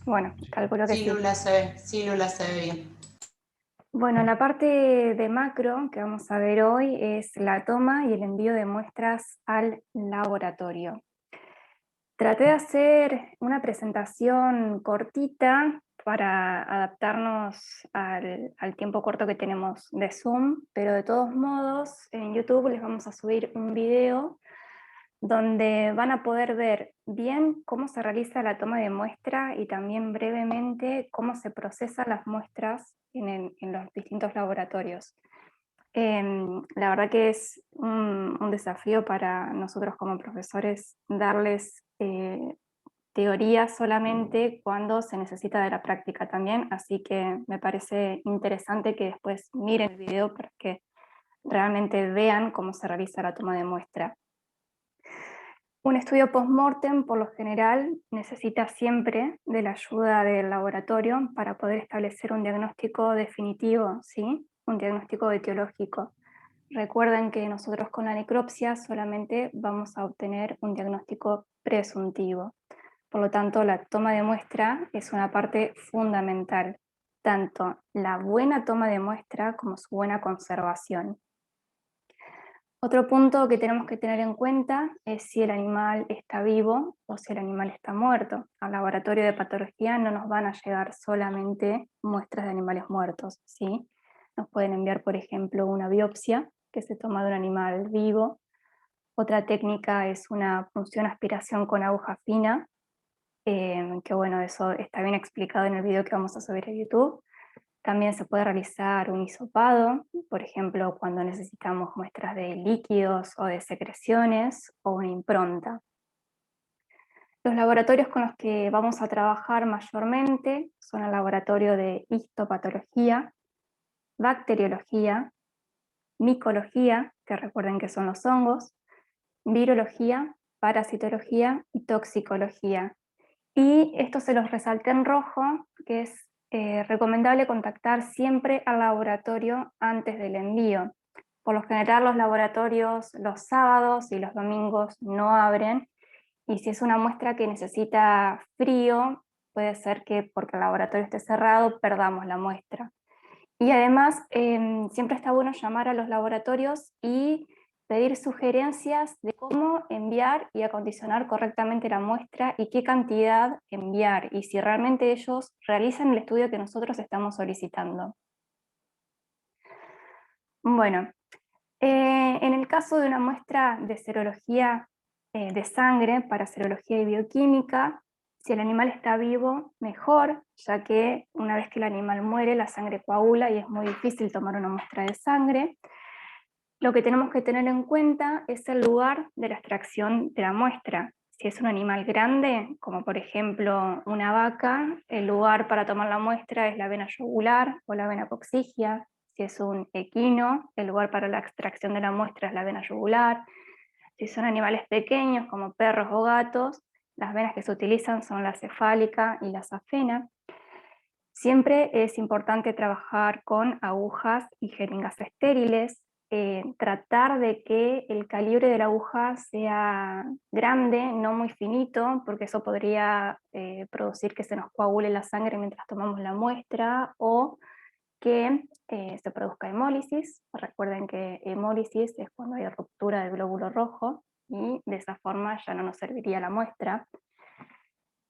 Bueno, calculo que
Sí,
sí.
Lula se ve, sí, Lula se ve bien.
Bueno, la parte de macro que vamos a ver hoy es la toma y el envío de muestras al laboratorio. Traté de hacer una presentación cortita para adaptarnos al tiempo corto que tenemos de Zoom, pero de todos modos en YouTube les vamos a subir un video donde van a poder ver bien cómo se realiza la toma de muestra y también brevemente cómo se procesan las muestras en los distintos laboratorios. La verdad que es un desafío para nosotros como profesores darles teoría solamente cuando se necesita de la práctica también, así que me parece interesante que después miren el video para que realmente vean cómo se realiza la toma de muestra. Un estudio post-mortem, por lo general, necesita siempre de la ayuda del laboratorio para poder establecer un diagnóstico definitivo, ¿sí? Un diagnóstico etiológico. Recuerden que nosotros con la necropsia solamente vamos a obtener un diagnóstico presuntivo. Por lo tanto, la toma de muestra es una parte fundamental, tanto la buena toma de muestra como su buena conservación. Otro punto que tenemos que tener en cuenta es si el animal está vivo o si el animal está muerto. Al laboratorio de patología no nos van a llegar solamente muestras de animales muertos, ¿sí? Nos pueden enviar, por ejemplo, una biopsia que se toma de un animal vivo. Otra técnica es una punción aspiración con aguja fina, que bueno, eso está bien explicado en el video que vamos a subir a YouTube. También se puede realizar un hisopado, por ejemplo, cuando necesitamos muestras de líquidos o de secreciones, o una impronta. Los laboratorios con los que vamos a trabajar mayormente son el laboratorio de histopatología, bacteriología, micología, que recuerden que son los hongos, virología, parasitología y toxicología. Y esto se los resalté en rojo, que es recomendable contactar siempre al laboratorio antes del envío. Por lo general los laboratorios los sábados y los domingos no abren, y si es una muestra que necesita frío, puede ser que porque el laboratorio esté cerrado perdamos la muestra. Y además siempre está bueno llamar a los laboratorios y pedir sugerencias de cómo enviar y acondicionar correctamente la muestra y qué cantidad enviar, y si realmente ellos realizan el estudio que nosotros estamos solicitando. Bueno, en el caso de una muestra de serología de sangre para serología y bioquímica, si el animal está vivo, mejor, ya que una vez que el animal muere, la sangre coagula y es muy difícil tomar una muestra de sangre. Lo que tenemos que tener en cuenta es el lugar de la extracción de la muestra. Si es un animal grande, como por ejemplo una vaca, el lugar para tomar la muestra es la vena yugular o la vena coccigia. Si es un equino, el lugar para la extracción de la muestra es la vena yugular. Si son animales pequeños como perros o gatos, las venas que se utilizan son la cefálica y la safena. Siempre es importante trabajar con agujas y jeringas estériles, tratar de que el calibre de la aguja sea grande, no muy finito, porque eso podría producir que se nos coagule la sangre mientras tomamos la muestra, o que se produzca hemólisis. Recuerden que hemólisis es cuando hay ruptura del glóbulo rojo, y de esa forma ya no nos serviría la muestra.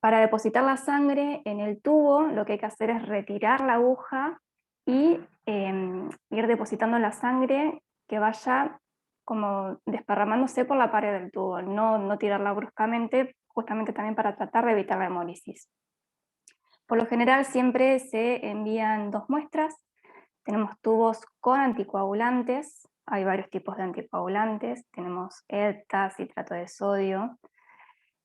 Para depositar la sangre en el tubo, lo que hay que hacer es retirar la aguja y ir depositando la sangre que vaya como desparramándose por la pared del tubo, no tirarla bruscamente, justamente también para tratar de evitar la hemólisis. Por lo general siempre se envían 2 muestras. Tenemos tubos con anticoagulantes, hay varios tipos de anticoagulantes, tenemos EDTA, citrato de sodio.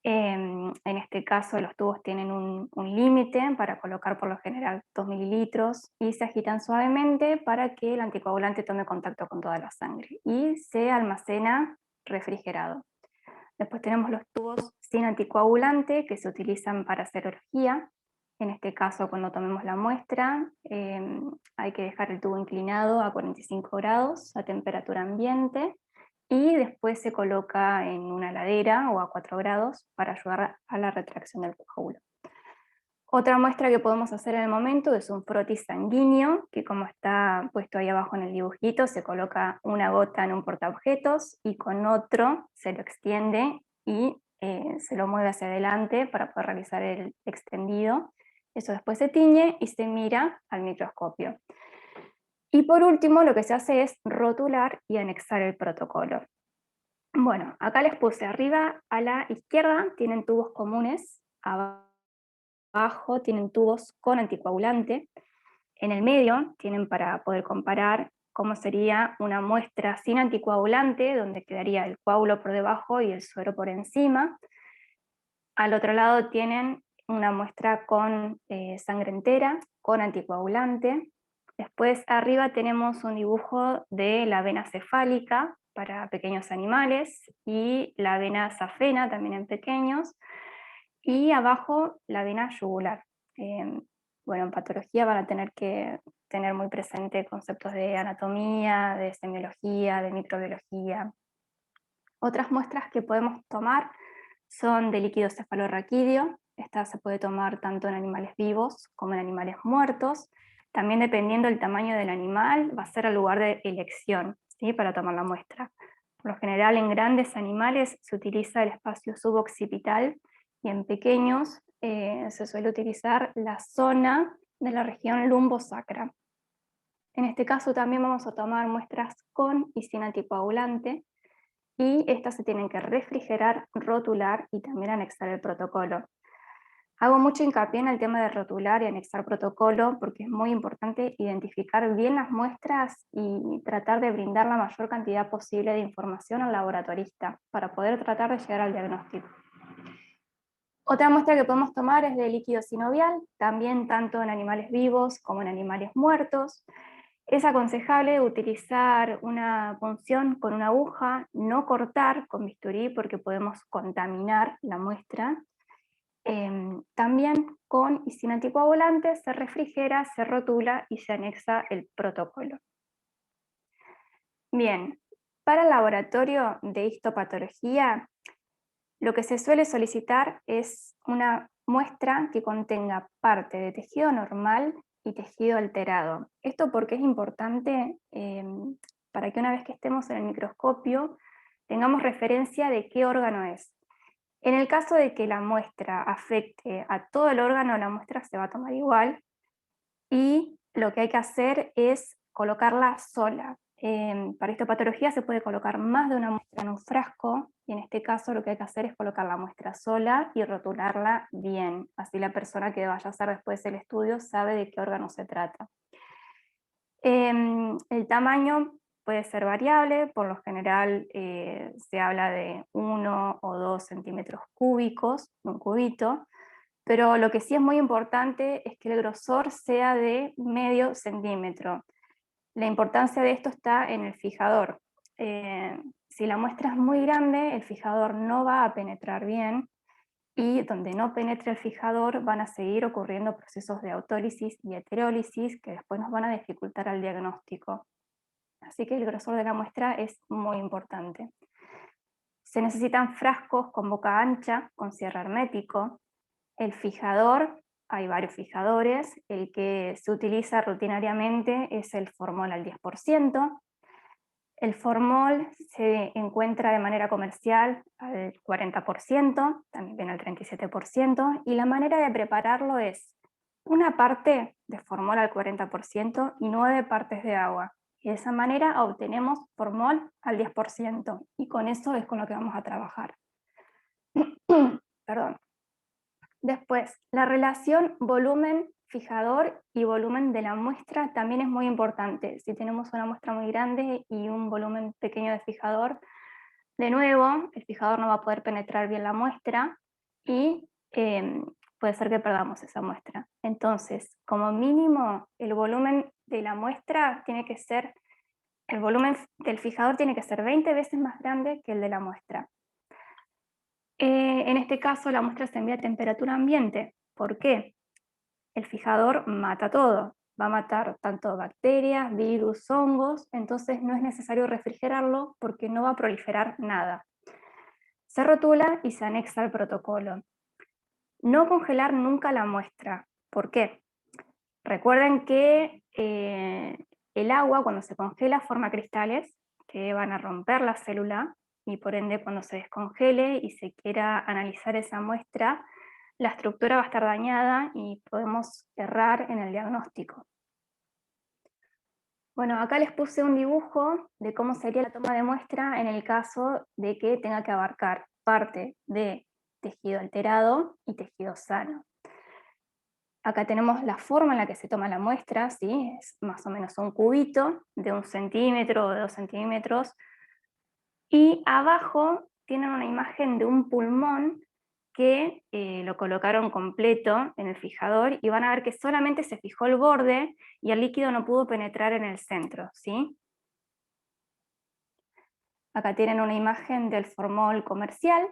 En este caso los tubos tienen un límite para colocar por lo general 2 mililitros y se agitan suavemente para que el anticoagulante tome contacto con toda la sangre y se almacena refrigerado. Después tenemos los tubos sin anticoagulante que se utilizan para serología. En este caso, cuando tomemos la muestra, hay que dejar el tubo inclinado a 45 grados a temperatura ambiente, y después se coloca en una heladera o a 4 grados para ayudar a la retracción del coágulo. Otra muestra que podemos hacer en el momento es un frotis sanguíneo, que como está puesto ahí abajo en el dibujito, se coloca una gota en un portaobjetos y con otro se lo extiende y se lo mueve hacia adelante para poder realizar el extendido. Eso después se tiñe y se mira al microscopio. Y por último, lo que se hace es rotular y anexar el protocolo. Bueno, acá les puse arriba a la izquierda, tienen tubos comunes, abajo tienen tubos con anticoagulante, en el medio tienen para poder comparar cómo sería una muestra sin anticoagulante, donde quedaría el coágulo por debajo y el suero por encima. Al otro lado tienen una muestra con sangre entera, con anticoagulante. Después arriba tenemos un dibujo de la vena cefálica para pequeños animales y la vena safena también en pequeños, y abajo la vena yugular. Bueno, en patología van a tener que tener muy presente conceptos de anatomía, de semiología, de microbiología. Otras muestras que podemos tomar son de líquido cefalorraquídeo. Esta se puede tomar tanto en animales vivos como en animales muertos. También dependiendo del tamaño del animal, va a ser el lugar de elección, ¿sí?, para tomar la muestra. Por lo general en grandes animales se utiliza el espacio suboccipital y en pequeños se suele utilizar la zona de la región lumbosacra. En este caso también vamos a tomar muestras con y sin anticoagulante, y estas se tienen que refrigerar, rotular y también anexar el protocolo. Hago mucho hincapié en el tema de rotular y anexar protocolo porque es muy importante identificar bien las muestras y tratar de brindar la mayor cantidad posible de información al laboratorista para poder tratar de llegar al diagnóstico. Otra muestra que podemos tomar es de líquido sinovial, también tanto en animales vivos como en animales muertos. Es aconsejable utilizar una punción con una aguja, no cortar con bisturí porque podemos contaminar la muestra. También con y sin anticoagulantes se refrigera, se rotula y se anexa el protocolo. Bien, para el laboratorio de histopatología, lo que se suele solicitar es una muestra que contenga parte de tejido normal y tejido alterado. Esto porque es importante para que una vez que estemos en el microscopio tengamos referencia de qué órgano es. En el caso de que la muestra afecte a todo el órgano, la muestra se va a tomar igual, y lo que hay que hacer es colocarla sola. Para histopatología se puede colocar más de una muestra en un frasco, y en este caso lo que hay que hacer es colocar la muestra sola y rotularla bien, así la persona que vaya a hacer después el estudio sabe de qué órgano se trata. El tamaño puede ser variable, por lo general se habla de 1 o 2 centímetros cúbicos, un cubito, pero lo que sí es muy importante es que el grosor sea de medio centímetro. La importancia de esto está en el fijador. Si la muestra es muy grande, el fijador no va a penetrar bien, y donde no penetre el fijador van a seguir ocurriendo procesos de autólisis y heterólisis que después nos van a dificultar el diagnóstico. Así que el grosor de la muestra es muy importante. Se necesitan frascos con boca ancha, con cierre hermético. El fijador, hay varios fijadores, el que se utiliza rutinariamente es el formol al 10%. El formol se encuentra de manera comercial al 40%, también al 37%, y la manera de prepararlo es una parte de formol al 40% y 9 partes de agua. Y de esa manera obtenemos formol al 10%, y con eso es con lo que vamos a trabajar. Perdón. Después, la relación volumen-fijador y volumen de la muestra también es muy importante. Si tenemos una muestra muy grande y un volumen pequeño de fijador, de nuevo, el fijador no va a poder penetrar bien la muestra y puede ser que perdamos esa muestra. Entonces, como mínimo, el volumen de la muestra tiene que ser, el volumen del fijador tiene que ser 20 veces más grande que el de la muestra. En este caso la muestra se envía a temperatura ambiente. ¿Por qué? El fijador mata todo, va a matar tanto bacterias, virus, hongos, entonces no es necesario refrigerarlo porque no va a proliferar nada. Se rotula y se anexa al protocolo. No congelar nunca la muestra. ¿Por qué? Recuerden que el agua cuando se congela forma cristales que van a romper la célula, y por ende cuando se descongele y se quiera analizar esa muestra, la estructura va a estar dañada y podemos errar en el diagnóstico. Bueno, acá les puse un dibujo de cómo sería la toma de muestra en el caso de que tenga que abarcar parte de tejido alterado y tejido sano. Acá tenemos la forma en la que se toma la muestra, ¿sí? Es más o menos un cubito de 1 centímetro o de 2 centímetros. Y abajo tienen una imagen de un pulmón que lo colocaron completo en el fijador, y van a ver que solamente se fijó el borde y el líquido no pudo penetrar en el centro, ¿sí? Acá tienen una imagen del formol comercial,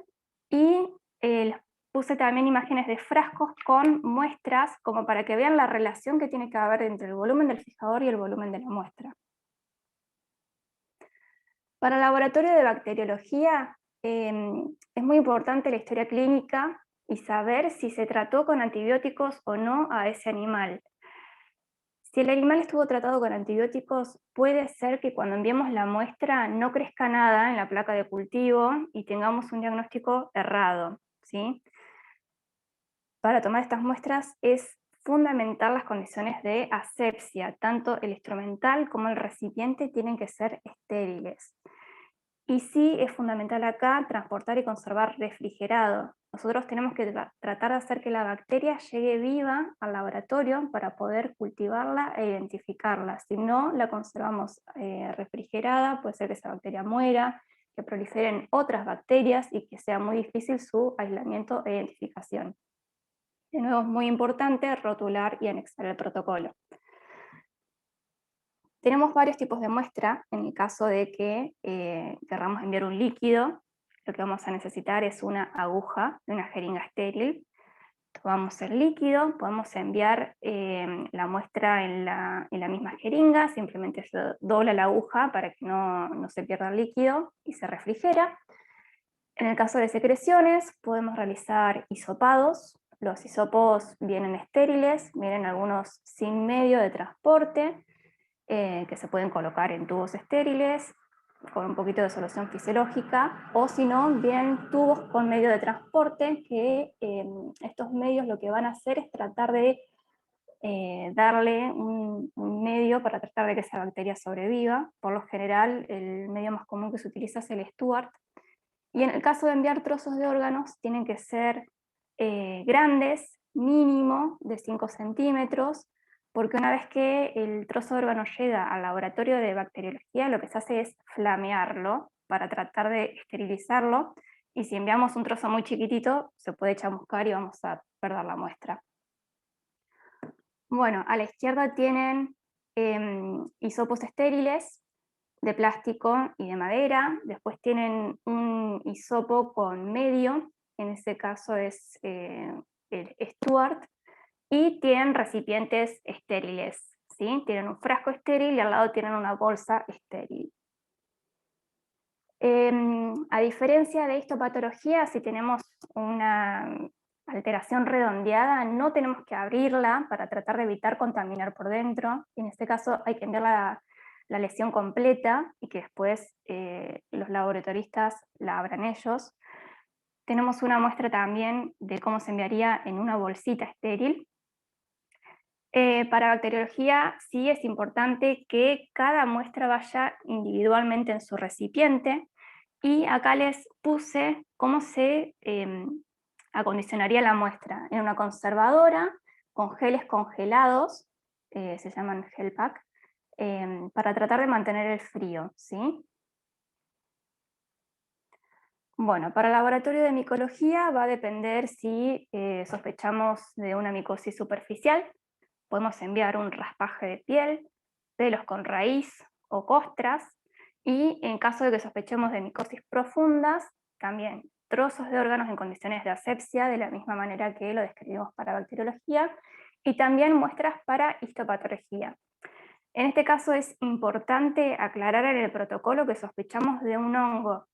y les puse también imágenes de frascos con muestras como para que vean la relación que tiene que haber entre el volumen del fijador y el volumen de la muestra. Para el laboratorio de bacteriología es muy importante la historia clínica y saber si se trató con antibióticos o no a ese animal. Si el animal estuvo tratado con antibióticos, puede ser que cuando enviemos la muestra no crezca nada en la placa de cultivo y tengamos un diagnóstico errado, ¿sí? Para tomar estas muestras es fundamental las condiciones de asepsia, tanto el instrumental como el recipiente tienen que ser estériles. Y sí es fundamental acá transportar y conservar refrigerado. Nosotros tenemos que tratar de hacer que la bacteria llegue viva al laboratorio para poder cultivarla e identificarla. Si no la conservamos refrigerada, puede ser que esa bacteria muera, que proliferen otras bacterias y que sea muy difícil su aislamiento e identificación. De nuevo, es muy importante rotular y anexar el protocolo. Tenemos varios tipos de muestra en el caso de que querramos enviar un líquido. Lo que vamos a necesitar es una aguja de una jeringa estéril. Tomamos el líquido, podemos enviar la muestra en la misma jeringa, simplemente se dobla la aguja para que no se pierda el líquido y se refrigera. En el caso de secreciones podemos realizar hisopados. Los hisopos vienen estériles, vienen algunos sin medio de transporte, que se pueden colocar en tubos estériles. con un poquito de solución fisiológica, o si no, bien tubos con medio de transporte, que estos medios lo que van a hacer es tratar de darle un medio para tratar de que esa bacteria sobreviva. Por lo general, el medio más común que se utiliza es el Stuart, y en el caso de enviar trozos de órganos, tienen que ser grandes, mínimo de 5 centímetros, porque una vez que el trozo de órgano llega al laboratorio de bacteriología, lo que se hace es flamearlo para tratar de esterilizarlo, y si enviamos un trozo muy chiquitito, se puede chamuscar y vamos a perder la muestra. Bueno, a la izquierda tienen hisopos estériles de plástico y de madera, después tienen un hisopo con medio, en este caso es el Stuart, y tienen recipientes estériles, ¿sí? Tienen un frasco estéril y al lado tienen una bolsa estéril. A diferencia de histopatología, si tenemos una alteración redondeada, no tenemos que abrirla para tratar de evitar contaminar por dentro. En este caso hay que enviar la lesión completa y que después los laboratoristas la abran ellos. Tenemos una muestra también de cómo se enviaría en una bolsita estéril. Para bacteriología sí es importante que cada muestra vaya individualmente en su recipiente, y acá les puse cómo se acondicionaría la muestra en una conservadora con geles congelados, se llaman gel pack, para tratar de mantener el frío, ¿sí? Bueno, para el laboratorio de micología va a depender si sospechamos de una micosis superficial. Podemos enviar un raspaje de piel, pelos con raíz o costras, y en caso de que sospechemos de micosis profundas, también trozos de órganos en condiciones de asepsia, de la misma manera que lo describimos para bacteriología, y también muestras para histopatología. En este caso es importante aclarar en el protocolo que sospechamos de un hongo.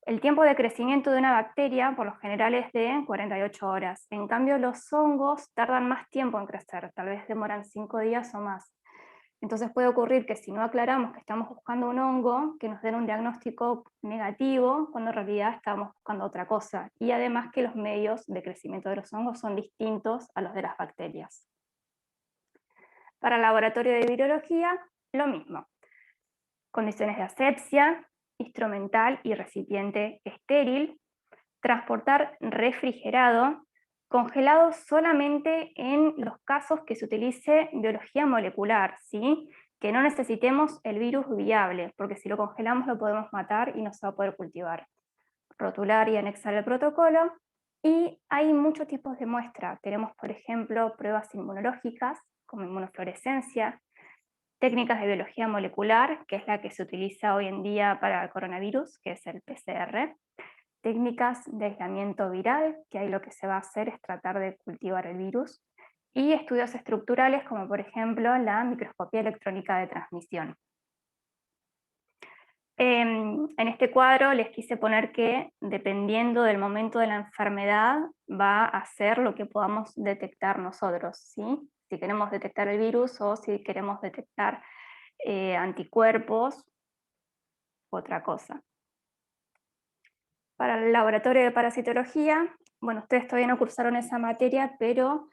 El tiempo de crecimiento de una bacteria por lo general es de 48 horas. En cambio, los hongos tardan más tiempo en crecer, tal vez demoran 5 días o más. Entonces puede ocurrir que si no aclaramos que estamos buscando un hongo, que nos den un diagnóstico negativo, cuando en realidad estamos buscando otra cosa. Y además que los medios de crecimiento de los hongos son distintos a los de las bacterias. Para el laboratorio de virología, lo mismo. Condiciones de asepsia, instrumental y recipiente estéril, transportar refrigerado, congelado solamente en los casos que se utilice biología molecular, ¿sí? Que no necesitemos el virus viable, porque si lo congelamos lo podemos matar y no se va a poder cultivar. Rotular y anexar el protocolo. Y hay muchos tipos de muestra. Tenemos, por ejemplo, pruebas inmunológicas, como inmunofluorescencia, técnicas de biología molecular, que es la que se utiliza hoy en día para el coronavirus, que es el PCR, técnicas de aislamiento viral, que ahí lo que se va a hacer es tratar de cultivar el virus, y estudios estructurales, como por ejemplo la microscopía electrónica de transmisión. En este cuadro les quise poner que, dependiendo del momento de la enfermedad, va a ser lo que podamos detectar nosotros, ¿sí? Si queremos detectar el virus o si queremos detectar anticuerpos, otra cosa. Para el laboratorio de parasitología, bueno, ustedes todavía no cursaron esa materia, pero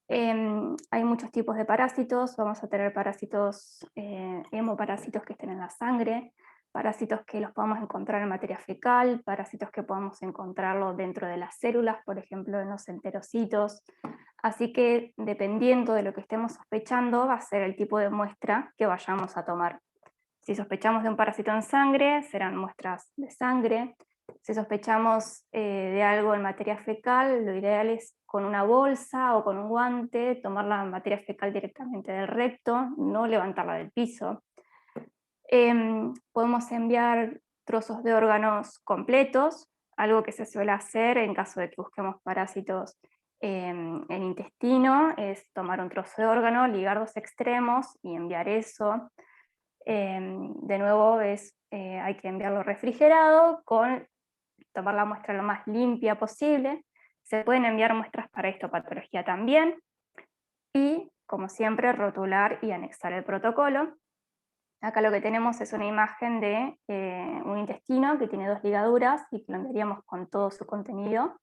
hay muchos tipos de parásitos. Vamos a tener parásitos, hemoparásitos que estén en la sangre, parásitos que los podamos encontrar en materia fecal, parásitos que podamos encontrarlo dentro de las células, por ejemplo en los enterocitos. Así que dependiendo de lo que estemos sospechando, va a ser el tipo de muestra que vayamos a tomar. Si sospechamos de un parásito en sangre, serán muestras de sangre. Si sospechamos de algo en materia fecal, lo ideal es con una bolsa o con un guante, tomar la materia fecal directamente del recto, no levantarla del piso. Podemos enviar trozos de órganos completos, algo que se suele hacer en caso de que busquemos parásitos en intestino, es tomar un trozo de órgano, ligar dos extremos y enviar eso. De nuevo hay que enviarlo refrigerado, con tomar la muestra lo más limpia posible. Se pueden enviar muestras para histopatología también, y como siempre rotular y anexar el protocolo. Acá lo que tenemos es una imagen de un intestino que tiene 2 ligaduras y que lo enviaríamos con todo su contenido.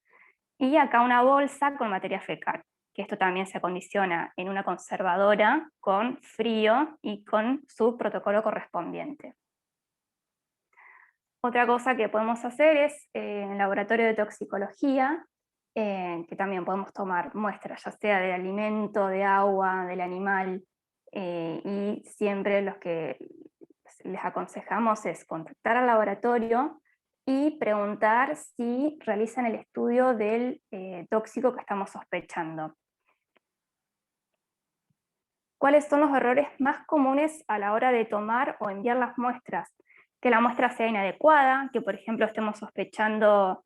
Y acá una bolsa con materia fecal, que esto también se acondiciona en una conservadora con frío y con su protocolo correspondiente. Otra cosa que podemos hacer es en el laboratorio de toxicología, que también podemos tomar muestras, ya sea del alimento, de agua, del animal, y siempre los que les aconsejamos es contactar al laboratorio y preguntar si realizan el estudio del tóxico que estamos sospechando. ¿Cuáles son los errores más comunes a la hora de tomar o enviar las muestras? Que la muestra sea inadecuada, que por ejemplo estemos sospechando,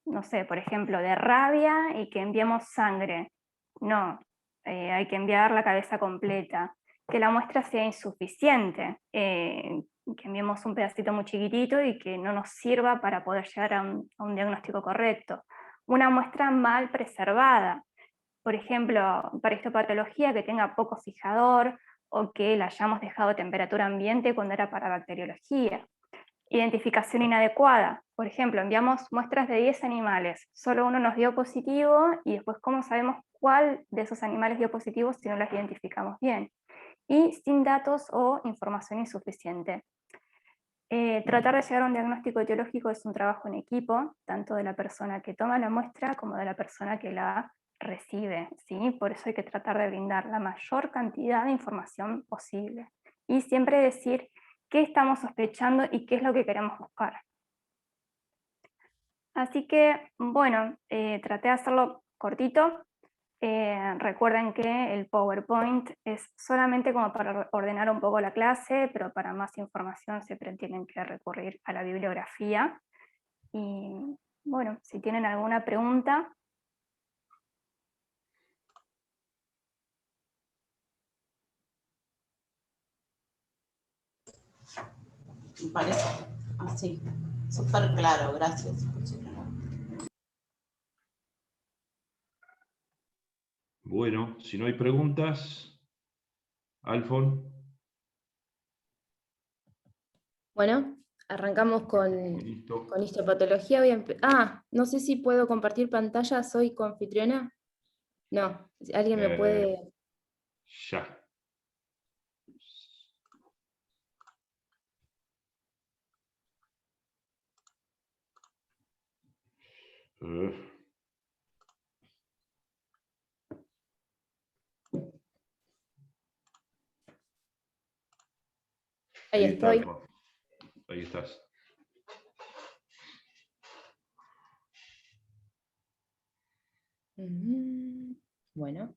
no sé, por ejemplo, de rabia y que enviemos sangre. No, hay que enviar la cabeza completa. Que la muestra sea insuficiente, que enviemos un pedacito muy chiquitito y que no nos sirva para poder llegar a un diagnóstico correcto. Una muestra mal preservada, por ejemplo, para histopatología que tenga poco fijador o que la hayamos dejado a temperatura ambiente cuando era para bacteriología. Identificación inadecuada, por ejemplo, enviamos muestras de 10 animales, solo uno nos dio positivo y después ¿cómo sabemos cuál de esos animales dio positivo si no las identificamos bien? Y sin datos o información insuficiente. Tratar de llegar a un diagnóstico etiológico es un trabajo en equipo, tanto de la persona que toma la muestra como de la persona que la recibe, ¿sí? Por eso hay que tratar de brindar la mayor cantidad de información posible. Y siempre decir qué estamos sospechando y qué es lo que queremos buscar. Así que, bueno, traté de hacerlo cortito. Recuerden que el PowerPoint es solamente como para ordenar un poco la clase, pero para más información siempre tienen que recurrir a la bibliografía. Y bueno, si tienen alguna pregunta.
Me parece así, súper claro, gracias.
Bueno, si no hay preguntas, Alfon.
Bueno, arrancamos con
Listo.
histopatología. No sé si puedo compartir pantalla, soy coanfitriona. No, ¿alguien me puede...?
Ya.
Ahí
está,
estoy.
Alfon. Ahí estás.
Bueno.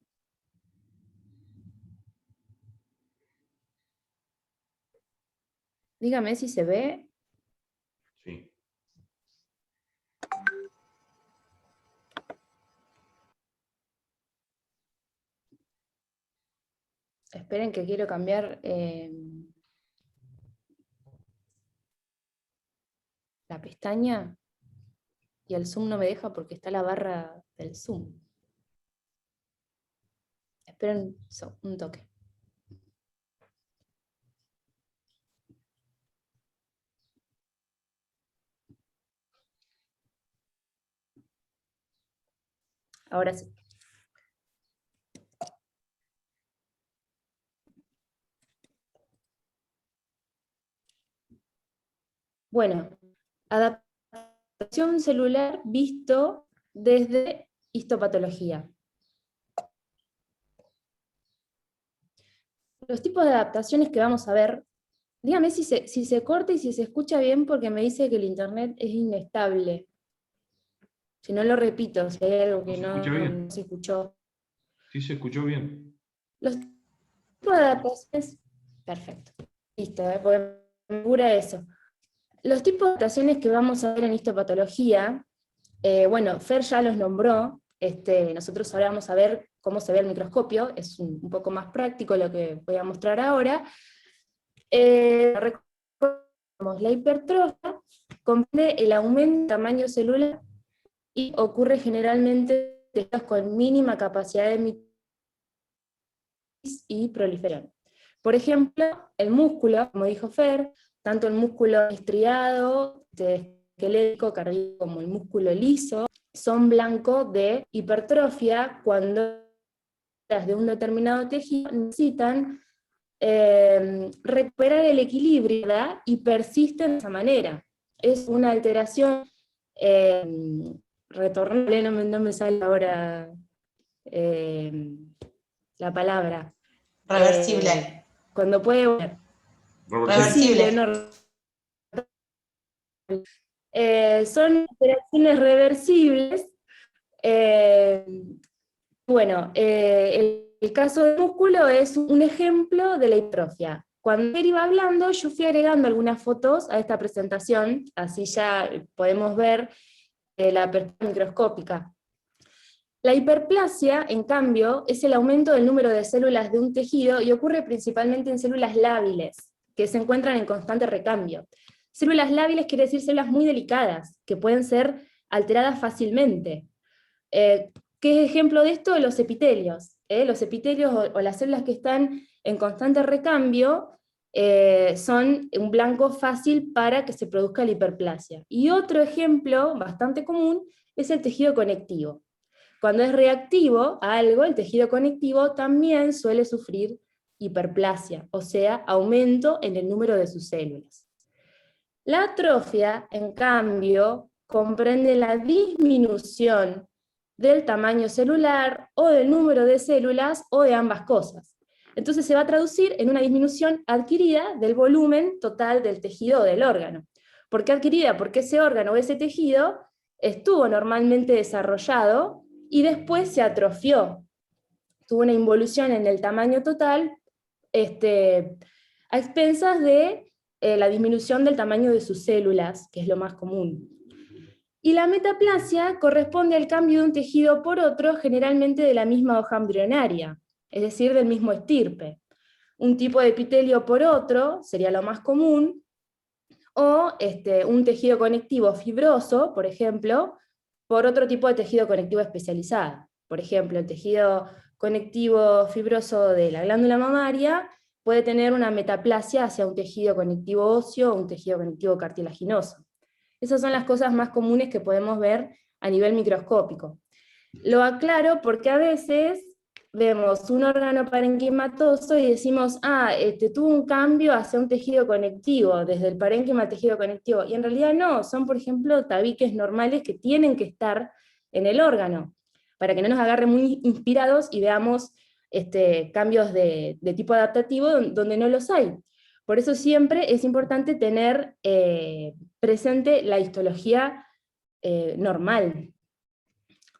Dígame si se ve.
Sí.
Esperen que quiero cambiar la pestaña y el zoom no me deja porque está la barra del zoom. Esperen un toque. Ahora sí. Bueno, adaptación celular visto desde histopatología. Los tipos de adaptaciones que vamos a ver, dígame si se corta y si se escucha bien porque me dice que el internet es inestable. Si no lo repito, si hay algo que no se escuchó.
Sí, se escuchó bien.
Los tipos de adaptaciones, perfecto, listo, porque me cura eso. Los tipos de adaptaciones que vamos a ver en histopatología, bueno, Fer ya los nombró, nosotros ahora vamos a ver cómo se ve el microscopio, es un poco más práctico lo que voy a mostrar ahora. Recordemos, la hipertrofia comprende el aumento del tamaño celular y ocurre generalmente en tejidos con mínima capacidad de mitosis y proliferación. Por ejemplo, el músculo, como dijo Fer, tanto el músculo estriado, esquelético, cardíaco, como el músculo liso, son blanco de hipertrofia cuando las de un determinado tejido necesitan recuperar el equilibrio, ¿verdad? Y persisten de esa manera. Es una alteración retornable, no me sale ahora la palabra.
Reversible.
Cuando puede volver.
Reversible.
Son alteraciones reversibles. Bueno, el caso del músculo es un ejemplo de la hipertrofia. Cuando él iba hablando, yo fui agregando algunas fotos a esta presentación, así ya podemos ver la perspectiva microscópica. La hiperplasia, en cambio, es el aumento del número de células de un tejido y ocurre principalmente en células lábiles, que se encuentran en constante recambio. Células lábiles quiere decir células muy delicadas, que pueden ser alteradas fácilmente. ¿Qué es ejemplo de esto? Los epitelios. Los epitelios o las células que están en constante recambio son un blanco fácil para que se produzca la hiperplasia. Y otro ejemplo bastante común es el tejido conectivo. Cuando es reactivo a algo, el tejido conectivo también suele sufrir hiperplasia, o sea, aumento en el número de sus células. La atrofia, en cambio, comprende la disminución del tamaño celular, o del número de células, o de ambas cosas. Entonces se va a traducir en una disminución adquirida del volumen total del tejido o del órgano. ¿Por qué adquirida? Porque ese órgano o ese tejido estuvo normalmente desarrollado y después se atrofió. Tuvo una involución en el tamaño total a expensas de la disminución del tamaño de sus células, que es lo más común. Y la metaplasia corresponde al cambio de un tejido por otro, generalmente de la misma hoja embrionaria, es decir, del mismo estirpe. Un tipo de epitelio por otro sería lo más común, o un tejido conectivo fibroso, por ejemplo, por otro tipo de tejido conectivo especializado. Por ejemplo, el tejido conectivo fibroso de la glándula mamaria puede tener una metaplasia hacia un tejido conectivo óseo o un tejido conectivo cartilaginoso. Esas son las cosas más comunes que podemos ver a nivel microscópico. Lo aclaro porque a veces vemos un órgano parenquimatoso y decimos, tuvo un cambio hacia un tejido conectivo, desde el parénquima al tejido conectivo, y en realidad no, son por ejemplo tabiques normales que tienen que estar en el órgano, para que no nos agarre muy inspirados y veamos cambios de tipo adaptativo donde no los hay. Por eso siempre es importante tener presente la histología normal,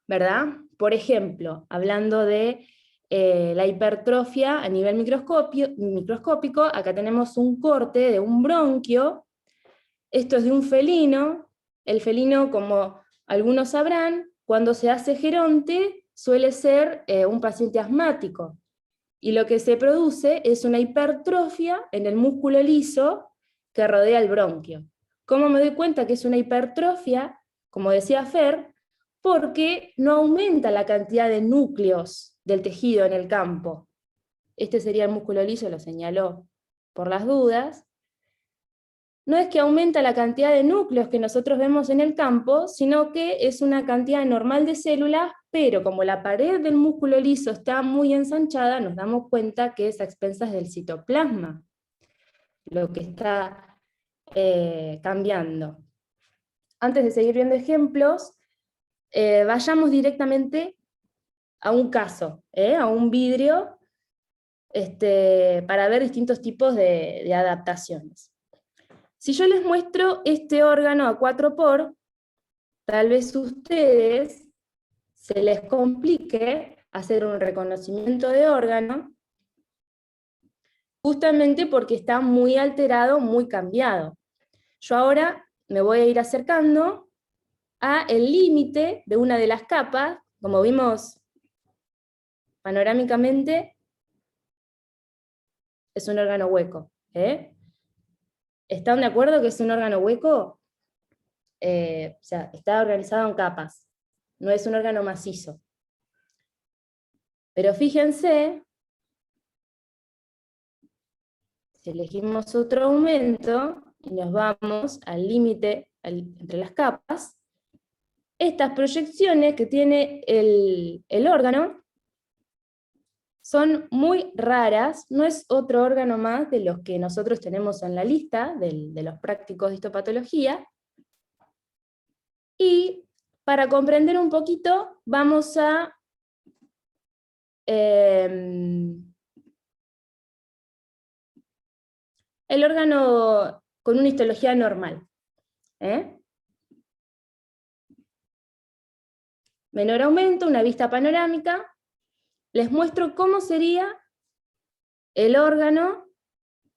¿verdad? Por ejemplo, hablando de la hipertrofia a nivel microscópico, acá tenemos un corte de un bronquio. Esto es de un felino. El felino, como algunos sabrán, cuando se hace geronte suele ser un paciente asmático. Y lo que se produce es una hipertrofia en el músculo liso que rodea el bronquio. ¿Cómo me doy cuenta que es una hipertrofia? Como decía Fer, porque no aumenta la cantidad de núcleos del tejido en el campo. Este sería el músculo liso, lo señaló por las dudas. No es que aumenta la cantidad de núcleos que nosotros vemos en el campo, sino que es una cantidad normal de células, pero como la pared del músculo liso está muy ensanchada, nos damos cuenta que es a expensas del citoplasma lo que está cambiando. Antes de seguir viendo ejemplos, vayamos directamente a un caso, a un vidrio, para ver distintos tipos de adaptaciones. Si yo les muestro este órgano a 4x, tal vez a ustedes se les complique hacer un reconocimiento de órgano, justamente porque está muy alterado, muy cambiado. Yo ahora me voy a ir acercando a el límite de una de las capas, como vimos panorámicamente, es un órgano hueco. ¿Están de acuerdo que es un órgano hueco? O sea, está organizado en capas, no es un órgano macizo. Pero fíjense si elegimos otro aumento, y nos vamos al límite entre las capas, estas proyecciones que tiene el órgano son muy raras, no es otro órgano más de los que nosotros tenemos en la lista de los prácticos de histopatología, y para comprender un poquito vamos a el órgano con una histología normal. Menor aumento, una vista panorámica. Les muestro cómo sería el órgano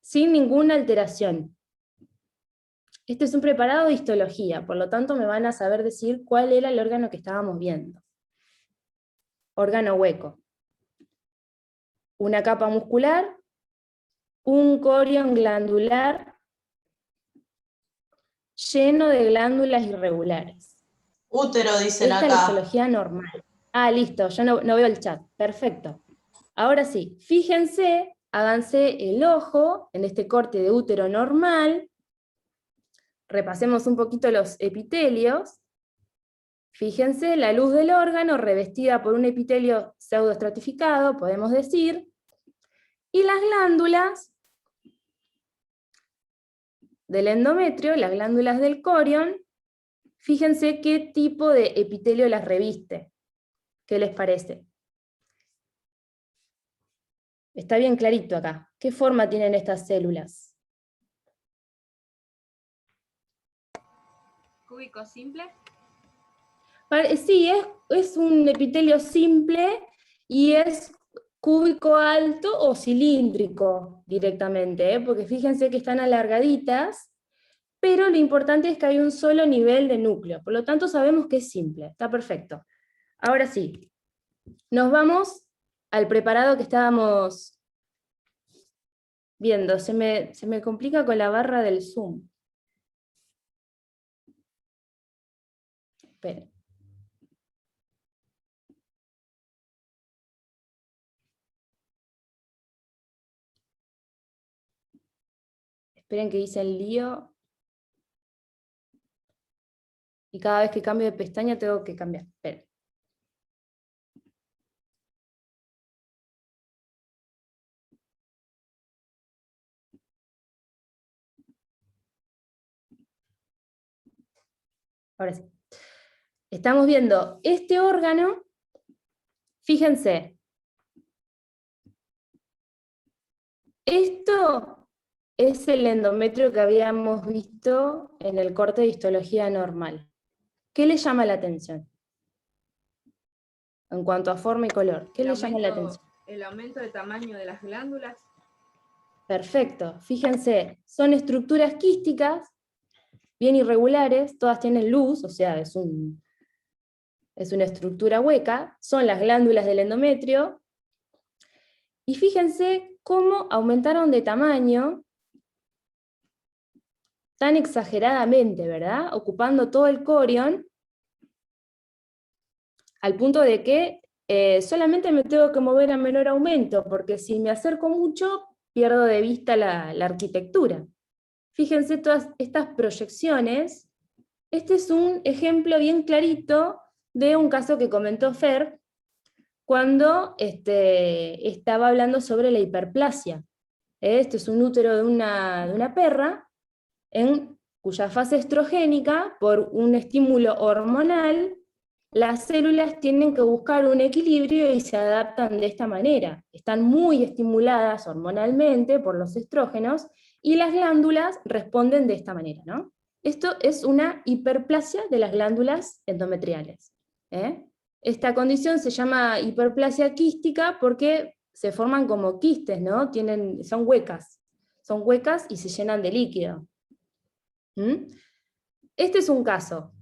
sin ninguna alteración. Este es un preparado de histología, por lo tanto me van a saber decir cuál era el órgano que estábamos viendo. Órgano hueco. Una capa muscular, un corion glandular lleno de glándulas irregulares.
Útero, dicen
Esta es la
acá.
histología normal. Ah, listo, yo no veo el chat. Perfecto. Ahora sí, fíjense, háganse el ojo en este corte de útero normal. Repasemos un poquito los epitelios. Fíjense, la luz del órgano revestida por un epitelio pseudoestratificado, podemos decir, y las glándulas del endometrio, las glándulas del corion, fíjense qué tipo de epitelio las reviste. ¿Qué les parece? Está bien clarito acá. ¿Qué forma tienen estas células?
¿Cúbico simple?
Sí, es un epitelio simple y es cúbico alto o cilíndrico directamente, porque fíjense que están alargaditas, pero lo importante es que hay un solo nivel de núcleo, por lo tanto sabemos que es simple, está perfecto. Ahora sí, nos vamos al preparado que estábamos viendo. Se me complica con la barra del Zoom. Esperen. Esperen que hice el lío. Y cada vez que cambio de pestaña tengo que cambiar. Esperen. Ahora sí. Estamos viendo este órgano, fíjense. Esto es el endometrio que habíamos visto en el corte de histología normal. ¿Qué le llama la atención? En cuanto a forma y color, ¿qué le llama la atención?
El aumento de tamaño de las glándulas.
Perfecto, fíjense, son estructuras quísticas, bien irregulares, todas tienen luz, o sea, es una estructura hueca, son las glándulas del endometrio, y fíjense cómo aumentaron de tamaño tan exageradamente, ¿verdad? Ocupando todo el corion, al punto de que solamente me tengo que mover a menor aumento, porque si me acerco mucho, pierdo de vista la arquitectura. Fíjense todas estas proyecciones. Este es un ejemplo bien clarito de un caso que comentó Fer, cuando estaba hablando sobre la hiperplasia. Este es un útero de una perra, en cuya fase estrogénica, por un estímulo hormonal, las células tienen que buscar un equilibrio y se adaptan de esta manera. Están muy estimuladas hormonalmente por los estrógenos, y las glándulas responden de esta manera, ¿no? Esto es una hiperplasia de las glándulas endometriales. Esta condición se llama hiperplasia quística porque se forman como quistes, ¿no? Son huecas y se llenan de líquido. Este es un caso.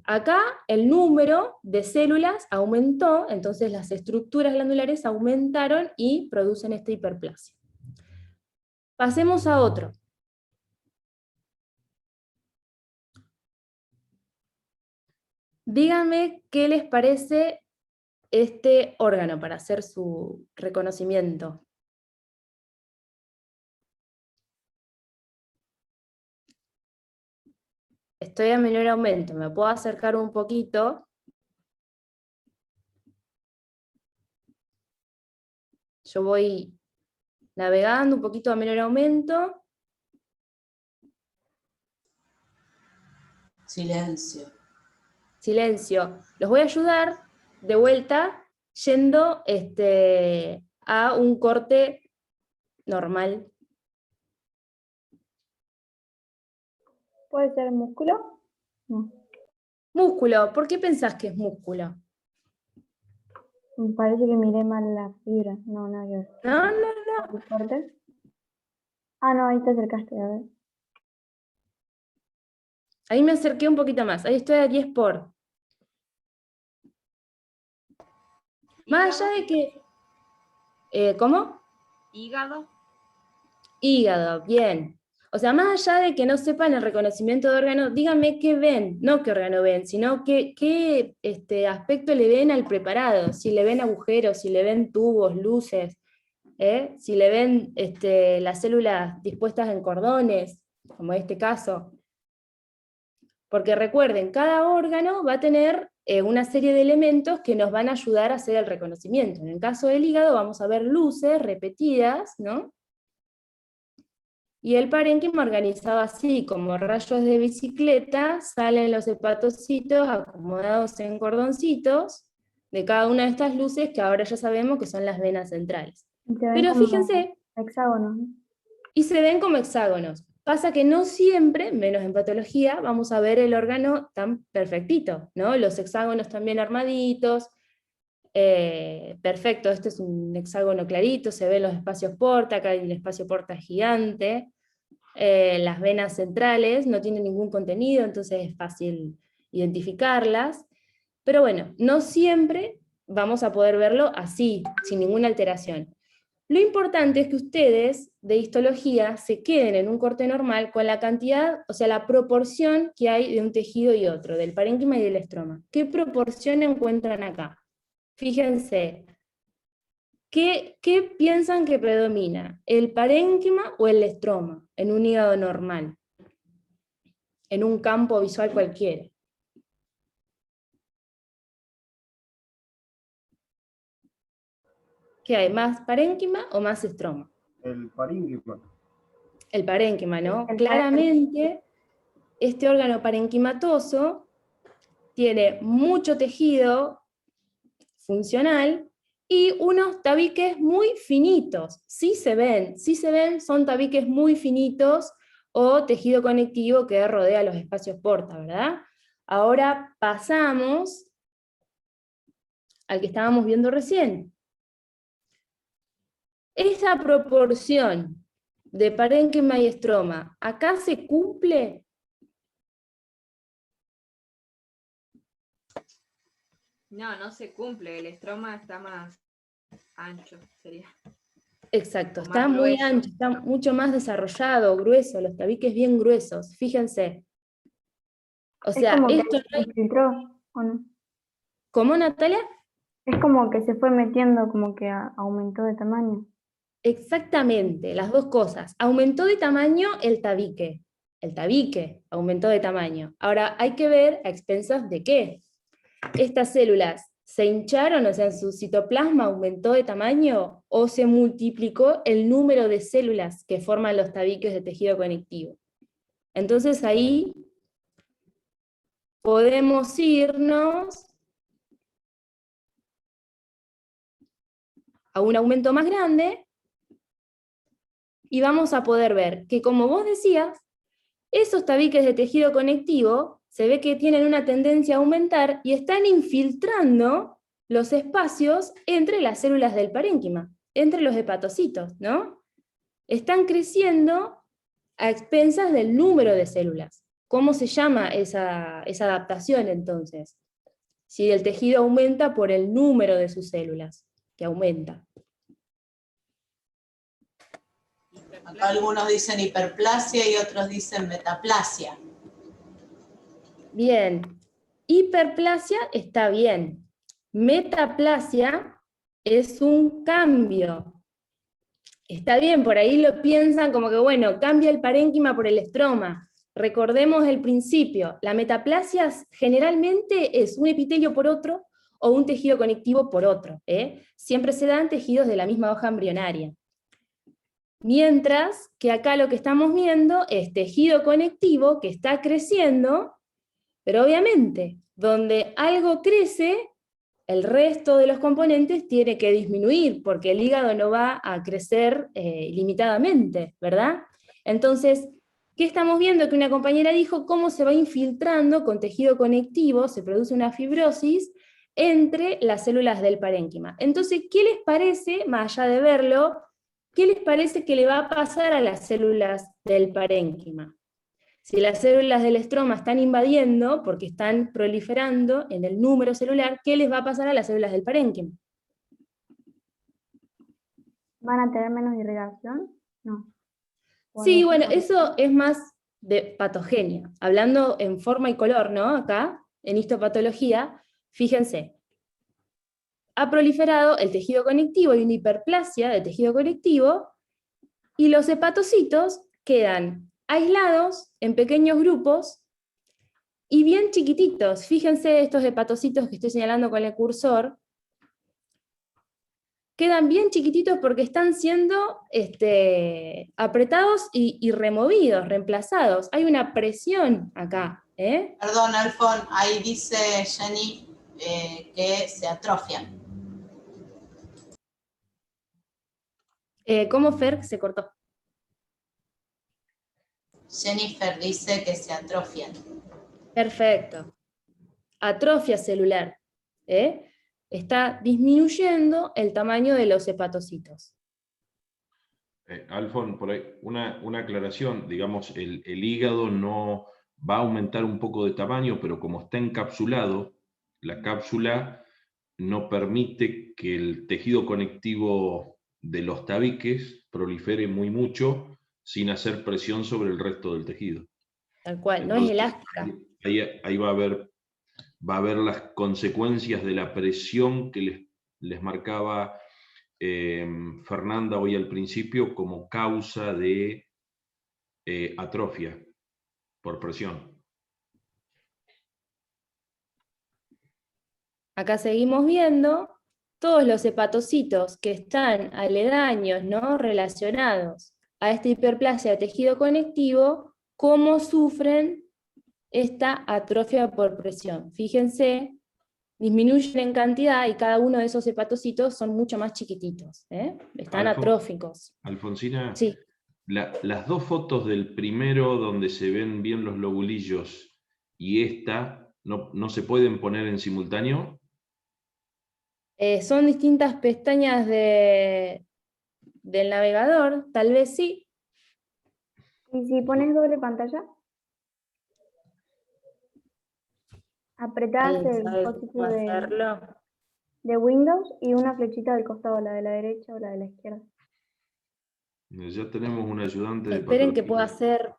Acá el número de células aumentó, entonces las estructuras glandulares aumentaron y producen esta hiperplasia. Pasemos a otro. Díganme qué les parece este órgano para hacer su reconocimiento. estoy a menor aumento, me puedo acercar un poquito. Yo voy navegando un poquito a menor aumento.
Silencio.
Silencio. Los voy a ayudar de vuelta yendo a un corte normal.
¿Puede ser músculo? No.
Músculo, ¿por qué pensás que es músculo?
Me parece que miré mal la fibra. No, nada que ver.
No.
¿El corte? Ah, no, ahí te acercaste, a ver.
Ahí me acerqué un poquito más. Ahí estoy a 10 por. Más allá de que... ¿Cómo?
Hígado.
Hígado, bien. O sea, más allá de que no sepan el reconocimiento de órgano, díganme qué ven, no qué órgano ven, sino qué aspecto le ven al preparado, si le ven agujeros, si le ven tubos, luces, si le ven las células dispuestas en cordones, como en este caso. Porque recuerden, cada órgano va a tener una serie de elementos que nos van a ayudar a hacer el reconocimiento. En el caso del hígado vamos a ver luces repetidas, ¿no? Y el parénquima organizado así, como rayos de bicicleta, salen los hepatocitos acomodados en cordoncitos de cada una de estas luces que ahora ya sabemos que son las venas centrales.
Y se ven
Pero
como
fíjense,
hexágonos, ¿no?
y se ven como hexágonos. Pasa que no siempre, menos en patología, vamos a ver el órgano tan perfectito, ¿no? Los hexágonos también armaditos. Perfecto, este es un hexágono clarito, se ven los espacios porta, acá hay un espacio porta gigante. Las venas centrales no tienen ningún contenido, entonces es fácil identificarlas. Pero bueno, no siempre vamos a poder verlo así, sin ninguna alteración. Lo importante es que ustedes de histología se queden en un corte normal con la cantidad, o sea, la proporción que hay de un tejido y otro, del parénquima y del estroma. ¿Qué proporción encuentran acá? Fíjense, ¿qué piensan que predomina? ¿El parénquima o el estroma en un hígado normal? En un campo visual cualquiera. ¿Qué hay? ¿Más parénquima o más estroma?
El parénquima.
El parénquima, ¿no?
El
Claramente, este órgano parenquimatoso tiene mucho tejido funcional y unos tabiques muy finitos. Sí se ven, son tabiques muy finitos o tejido conectivo que rodea los espacios porta, ¿verdad? Ahora pasamos al que estábamos viendo recién. Esa proporción de parénquima y estroma, ¿acá se cumple?
No, no se cumple. El estroma está más ancho, sería.
Exacto,
O
está
más
muy
grueso.
ancho, está mucho más desarrollado, grueso, los tabiques bien gruesos, fíjense. O
Es
sea,
como que
esto no
se
hay...
infiltró, ¿o no?
¿Cómo, Natalia?
Es como que se fue metiendo, como que aumentó de tamaño.
Exactamente, las dos cosas. Aumentó de tamaño el tabique aumentó de tamaño. Ahora hay que ver a expensas de qué. Estas células se hincharon, o sea, su citoplasma aumentó de tamaño, o se multiplicó el número de células que forman los tabiques de tejido conectivo. Entonces ahí podemos irnos a un aumento más grande, y vamos a poder ver que, como vos decías, esos tabiques de tejido conectivo se ve que tienen una tendencia a aumentar y están infiltrando los espacios entre las células del parénquima, entre los hepatocitos, ¿no? Están creciendo a expensas del número de células. ¿Cómo se llama esa adaptación entonces? Si el tejido aumenta por el número de sus células, que aumenta.
Acá algunos dicen hiperplasia y otros dicen metaplasia.
Bien, hiperplasia está bien. Metaplasia es un cambio. Está bien, por ahí lo piensan como que, bueno, cambia el parénquima por el estroma. recordemos el principio, la metaplasia generalmente es un epitelio por otro o un tejido conectivo por otro. Siempre se dan tejidos de la misma hoja embrionaria. Mientras que acá lo que estamos viendo es tejido conectivo que está creciendo, pero obviamente, donde algo crece, el resto de los componentes tiene que disminuir, porque el hígado no va a crecer limitadamente, ¿verdad? Entonces, ¿qué estamos viendo? Que una compañera dijo cómo se va infiltrando con tejido conectivo, se produce una fibrosis entre las células del parénquima. Entonces, ¿qué les parece, más allá de verlo, qué les parece que le va a pasar a las células del parénquima? Si las células del estroma están invadiendo, porque están proliferando en el número celular, ¿qué les va a pasar a las células del parénquima?
¿Van a tener menos irrigación? No.
Sí, bueno, eso es más de patogenia. Hablando en forma y color, ¿no? Acá, en histopatología, fíjense, ha proliferado el tejido conectivo, hay una hiperplasia del tejido conectivo, y los hepatocitos quedan aislados en pequeños grupos y bien chiquititos. Fíjense estos hepatocitos que estoy señalando con el cursor, quedan bien chiquititos porque están siendo apretados y removidos, reemplazados. Hay una presión acá.
Perdón, Alfon, ahí dice Jenny que se atrofian.
¿Cómo, Fer? Se cortó.
Jennifer dice que se atrofian.
Perfecto. Atrofia celular. Está disminuyendo el tamaño de los hepatocitos.
Alfon, por ahí, una aclaración, digamos, el hígado no va a aumentar un poco de tamaño, pero como está encapsulado, la cápsula no permite que el tejido conectivo de los tabiques prolifere muy mucho sin hacer presión sobre el resto del tejido.
Tal cual,
Entonces,
no es elástica.
Ahí va a haber las consecuencias de la presión que les marcaba Fernanda hoy al principio como causa de atrofia por presión.
Acá seguimos viendo todos los hepatocitos que están aledaños, ¿no? Relacionados a esta hiperplasia de tejido conectivo, cómo sufren esta atrofia por presión. Fíjense, disminuyen en cantidad y cada uno de esos hepatocitos son mucho más chiquititos. Están atróficos.
Alfonsina,
sí.
Las dos fotos del primero donde se ven bien los lobulillos y esta, ¿no se pueden poner en simultáneo?
Son distintas pestañas del navegador, tal vez sí.
¿Y si pones doble pantalla? Apretás el código de Windows y una flechita del costado, la de la derecha o la de la izquierda.
Ya tenemos un ayudante de
Esperen
patología.
que pueda hacer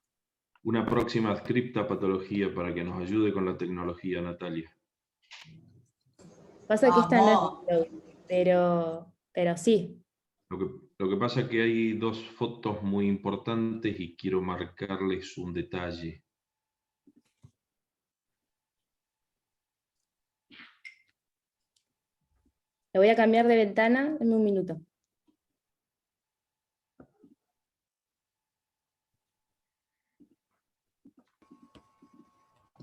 Una próxima adscripta patología para que nos ayude con la tecnología, Natalia.
Pasa que esta no es pero sí.
Lo que pasa es que hay dos fotos muy importantes y quiero marcarles un detalle.
Le voy a cambiar de ventana en un minuto.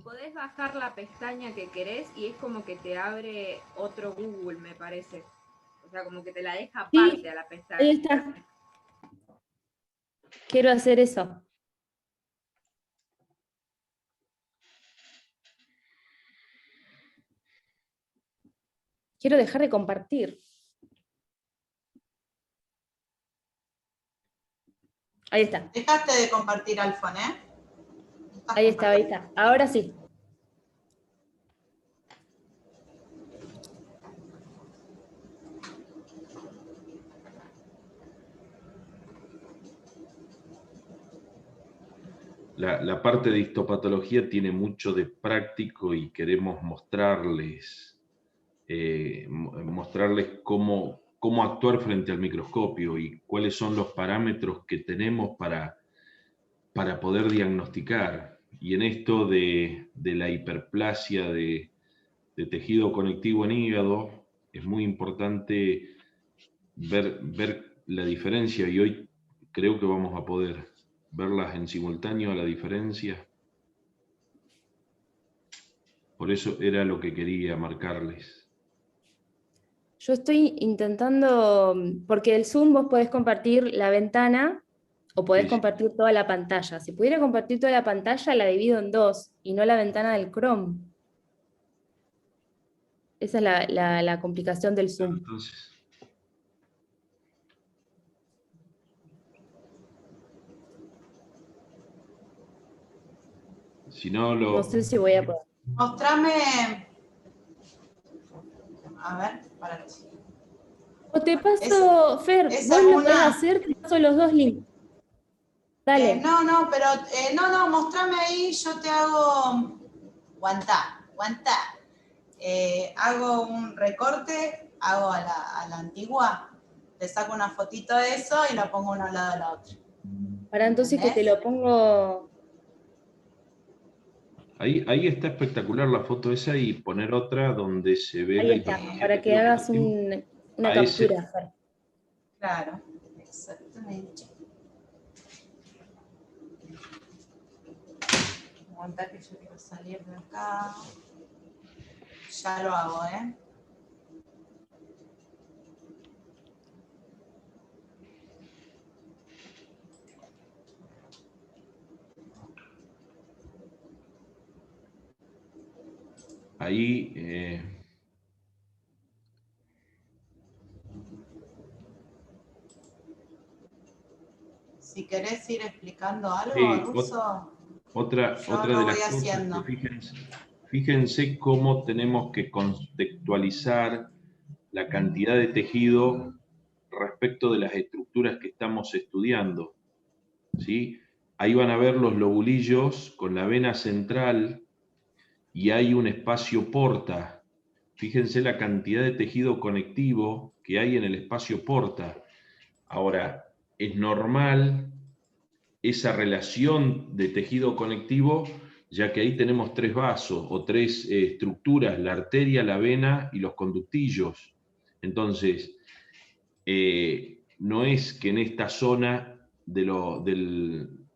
Podés bajar la pestaña que querés y es como que te abre otro Google, me parece. O sea, como que te la deja aparte
Sí,
a la pestaña.
ahí está. Quiero hacer eso. Quiero dejar de compartir. Ahí está.
Dejaste de compartir, Alfon,
Ahí está, ahí está. Ahora sí.
La parte de histopatología tiene mucho de práctico y queremos mostrarles cómo actuar frente al microscopio y cuáles son los parámetros que tenemos para poder diagnosticar. Y en esto de la hiperplasia de tejido conectivo en hígado, es muy importante ver la diferencia, y hoy creo que vamos a poder verlas en simultáneo, la diferencia. Por eso era lo que quería marcarles.
Yo estoy intentando, porque el Zoom vos podés compartir la ventana o podés
Sí, sí.
compartir toda la pantalla. Si pudiera compartir toda la pantalla, la divido en dos y no la ventana del Chrome. Esa es la complicación del Zoom.
Entonces, si no
No sé si voy a poder.
Mostrame. A ver, para que.
O te paso, Fer,
esa
vos
es
lo podés
una.
hacer, te paso los dos links. Dale.
No, pero no, mostrame ahí, yo te hago. Aguantá. Hago un recorte, hago a la antigua, te saco una fotito de eso y lo pongo uno al lado de la otra.
Para entonces que te
¿Entendés?
lo pongo.
ahí está espectacular la foto esa, y poner otra donde se ve
Ahí
la
está,
hiperplasia
para
de
que
tejido
hagas
conectivo.
una
A ese,
captura, Fer.
Claro, exactamente. Aguantá que yo quiero salir de acá. Ya lo hago, ¿eh?
ahí
Si querés ir explicando algo,
sí,
Ruso,
otra
yo
de
lo
las
voy
cosas que
haciendo.
fíjense cómo tenemos que contextualizar la cantidad de tejido respecto de las estructuras que estamos estudiando, ¿sí? Ahí van a ver los lobulillos con la vena central, y hay un espacio porta. Fíjense la cantidad de tejido conectivo que hay en el espacio porta. Ahora, es normal esa relación de tejido conectivo, ya que ahí tenemos tres vasos o tres estructuras: la arteria, la vena y los conductillos. Entonces, no es que en esta zona de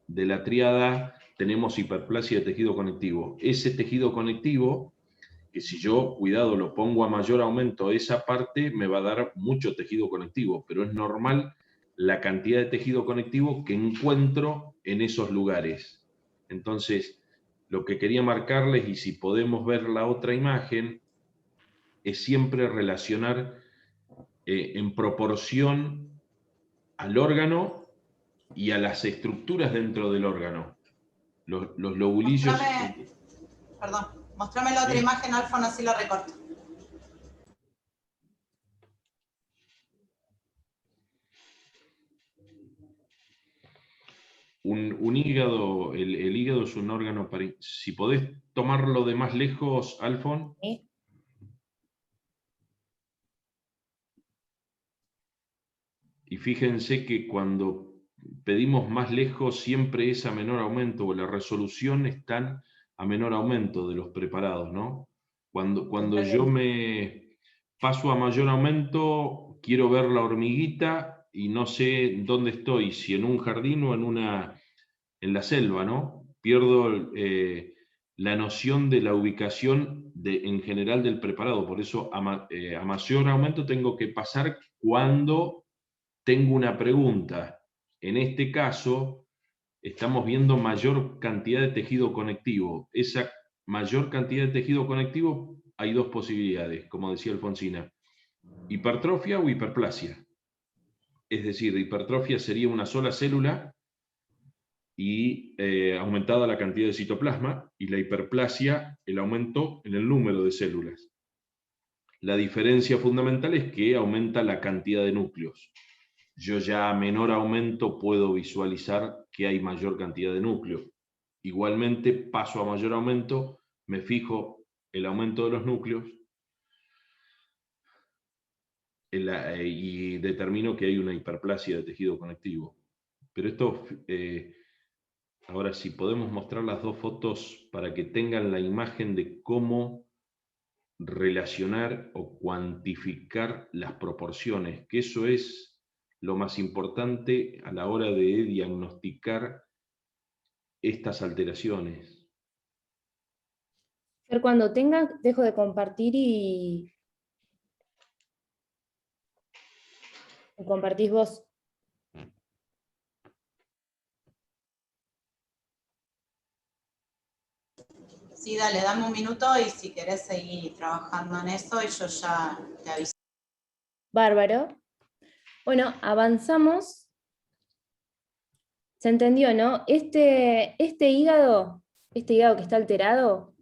la triada tenemos hiperplasia de tejido conectivo. Ese tejido conectivo, que si yo, cuidado, lo pongo a mayor aumento, esa parte me va a dar mucho tejido conectivo, pero es normal la cantidad de tejido conectivo que encuentro en esos lugares. Entonces, lo que quería marcarles, y si podemos ver la otra imagen, es siempre relacionar en proporción al órgano y a las estructuras dentro del órgano. Los lobulillos...
Mostrame la otra imagen, Alfon, así la recorto.
Un hígado, el hígado es un órgano, si podés tomarlo de más lejos, Alfon.
¿Sí?
Y fíjense que cuando pedimos más lejos siempre es a menor aumento, o la resolución está a menor aumento de los preparados, ¿no? Cuando yo me paso a mayor aumento, quiero ver la hormiguita y no sé dónde estoy, si en un jardín o en la selva, ¿no? Pierdo la noción de la ubicación en general del preparado. Por eso a mayor aumento tengo que pasar cuando tengo una pregunta. En este caso, estamos viendo mayor cantidad de tejido conectivo. Esa mayor cantidad de tejido conectivo, hay dos posibilidades, como decía Alfonsina: hipertrofia o hiperplasia. Es decir, hipertrofia sería una sola célula y aumentada la cantidad de citoplasma, y la hiperplasia, el aumento en el número de células. La diferencia fundamental es que aumenta la cantidad de núcleos. Yo ya a menor aumento puedo visualizar que hay mayor cantidad de núcleos. Igualmente, paso a mayor aumento, me fijo el aumento de los núcleos y determino que hay una hiperplasia de tejido conectivo. Pero esto Ahora, si podemos mostrar las dos fotos para que tengan la imagen de cómo relacionar o cuantificar las proporciones, que eso es lo más importante a la hora de diagnosticar estas alteraciones.
Pero cuando tengan, dejo de compartir y compartís vos.
Sí, dale, dame un minuto y si querés seguir trabajando en eso, y yo ya te aviso.
Bárbaro. Bueno, avanzamos. Se entendió, ¿no? Este hígado que está alterado,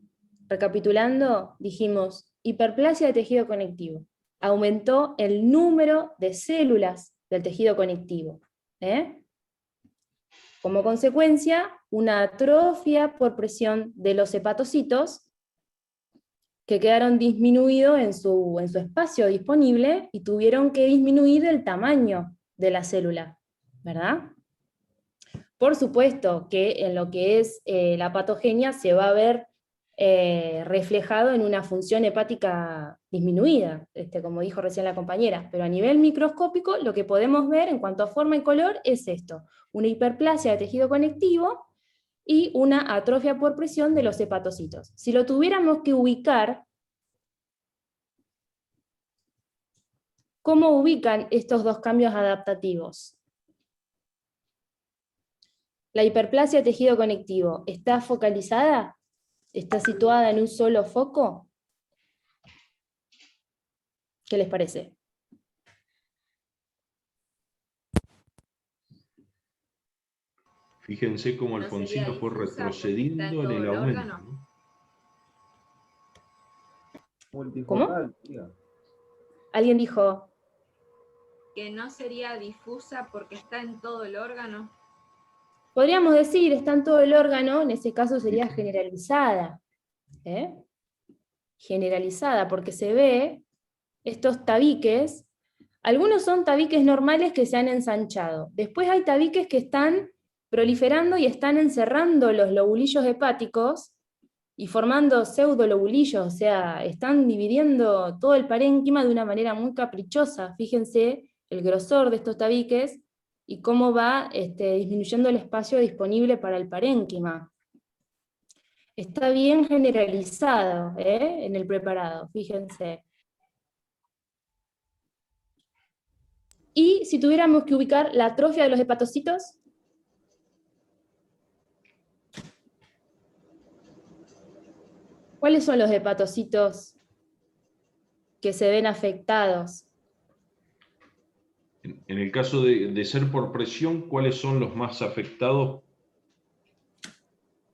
recapitulando, dijimos, hiperplasia de tejido conectivo. Aumentó el número de células del tejido conectivo. Como consecuencia, una atrofia por presión de los hepatocitos que quedaron disminuidos en su espacio disponible y tuvieron que disminuir el tamaño de la célula, ¿verdad? Por supuesto que en lo que es la patogenia se va a ver reflejado en una función hepática disminuida, como dijo recién la compañera, pero a nivel microscópico lo que podemos ver en cuanto a forma y color es esto, una hiperplasia de tejido conectivo y una atrofia por presión de los hepatocitos. Si lo tuviéramos que ubicar, ¿cómo ubican estos dos cambios adaptativos? La hiperplasia de tejido conectivo, ¿está focalizada? ¿Está situada en un solo foco? ¿Qué les parece?
Fíjense cómo
¿No
Alfonsino
sería
fue
difusa porque está en
retrocediendo en
todo
el
el
aumento,
órgano?
¿no?
Multifocal, tía.
¿Alguien dijo?
Que no sería difusa porque está en todo el órgano.
Podríamos decir, está en todo el órgano, en ese caso sería generalizada. Generalizada, porque se ve estos tabiques. Algunos son tabiques normales que se han ensanchado. Después hay tabiques que están proliferando y están encerrando los lobulillos hepáticos y formando pseudolobulillos, o sea, están dividiendo todo el parénquima de una manera muy caprichosa. Fíjense el grosor de estos tabiques y cómo va disminuyendo el espacio disponible para el parénquima. Está bien generalizado en el preparado, fíjense. Y si tuviéramos que ubicar la atrofia de los hepatocitos, ¿cuáles son los hepatocitos que se ven afectados?
En el caso de ser por presión, ¿cuáles son los más afectados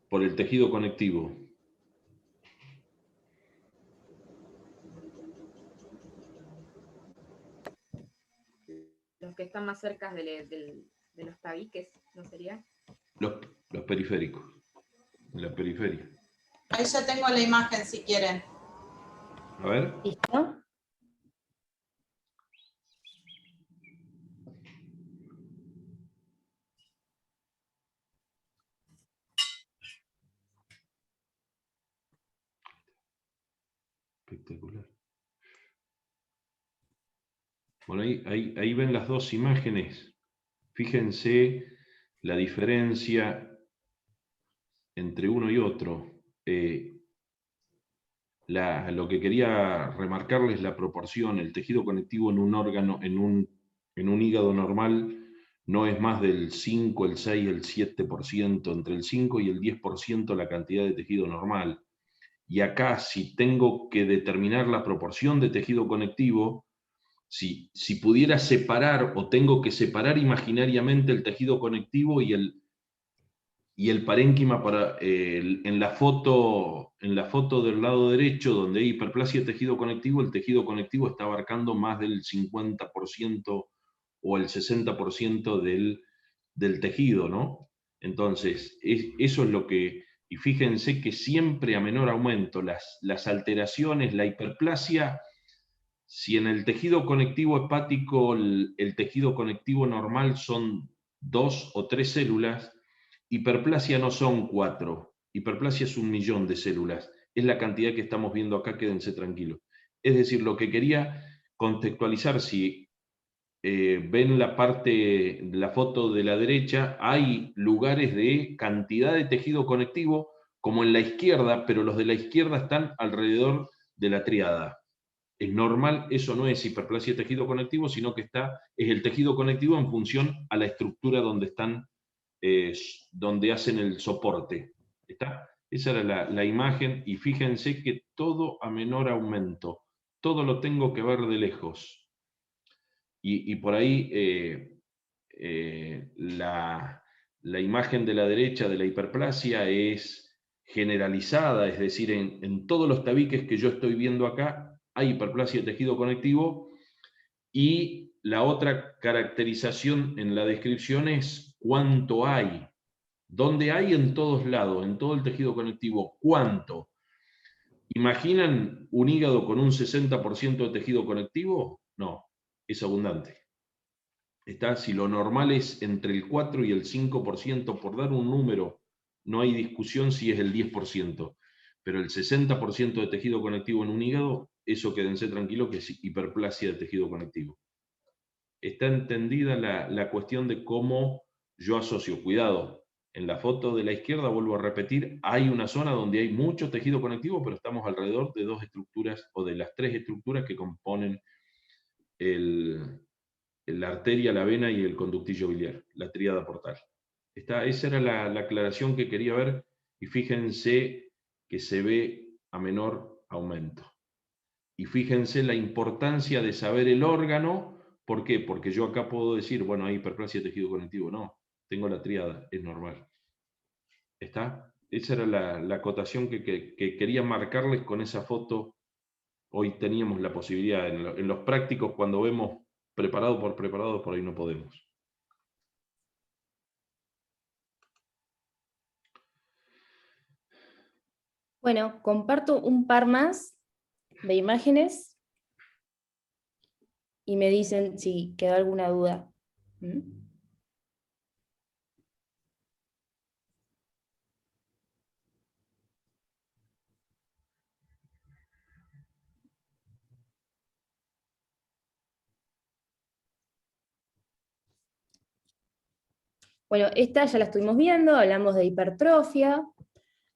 por el tejido conectivo?
Los que están más cerca de los tabiques, ¿no sería?
Los periféricos, en la periferia.
Ahí ya tengo la imagen si quieren.
A ver.
¿Listo?
Espectacular. Bueno, ahí ven las dos imágenes. Fíjense la diferencia entre uno y otro. Lo que quería remarcarles la proporción, el tejido conectivo en un órgano, en un hígado normal, no es más del 5, el 6, el 7%, entre el 5 y el 10% la cantidad de tejido normal. Y acá, si tengo que determinar la proporción de tejido conectivo, si pudiera separar o tengo que separar imaginariamente el tejido conectivo y el parénquima en la foto del lado derecho, donde hay hiperplasia de tejido conectivo, el tejido conectivo está abarcando más del 50% o el 60% del tejido, ¿no? Entonces, eso es lo que... Y fíjense que siempre a menor aumento, las alteraciones, la hiperplasia, si en el tejido conectivo hepático el tejido conectivo normal son 2 o 3 células, Hiperplasia no son 4, hiperplasia es 1.000.000 de células, es la cantidad que estamos viendo acá, quédense tranquilos. Es decir, lo que quería contextualizar, si ven la foto de la derecha, hay lugares de cantidad de tejido conectivo, como en la izquierda, pero los de la izquierda están alrededor de la tríada. Es normal, eso no es hiperplasia de tejido conectivo, sino que es el tejido conectivo en función a la estructura donde están, donde hacen el soporte. ¿Está? Esa era la imagen, y fíjense que todo a menor aumento, todo lo tengo que ver de lejos. Y por ahí la imagen de la derecha de la hiperplasia es generalizada, es decir, en todos los tabiques que yo estoy viendo acá hay hiperplasia de tejido conectivo, y la otra caracterización en la descripción es cuánto hay. ¿Dónde hay? En todos lados, en todo el tejido conectivo. ¿Cuánto? ¿Imaginan un hígado con un 60% de tejido conectivo? No, es abundante. ¿Está? Si lo normal es entre el 4 y el 5%, por dar un número, no hay discusión si es el 10%, pero el 60% de tejido conectivo en un hígado, eso quédense tranquilos que es hiperplasia de tejido conectivo. Está entendida la cuestión de cómo yo asocio. Cuidado, en la foto de la izquierda, vuelvo a repetir, hay una zona donde hay mucho tejido conectivo, pero estamos alrededor de 2 estructuras, o de las 3 estructuras que componen la arteria, la vena y el conductillo biliar, la tríada portal. Esa era la aclaración que quería ver, y fíjense que se ve a menor aumento. Y fíjense la importancia de saber el órgano. ¿Por qué? Porque yo acá puedo decir, bueno, hay hiperplasia de tejido conectivo. No, tengo la tríada, es normal. ¿Está? Esa era la acotación que quería marcarles con esa foto. Hoy teníamos la posibilidad, en los prácticos, cuando vemos preparado, por ahí no podemos.
Bueno, comparto un par más de imágenes y me dicen si quedó alguna duda. Bueno, esta ya la estuvimos viendo, hablamos de hipertrofia,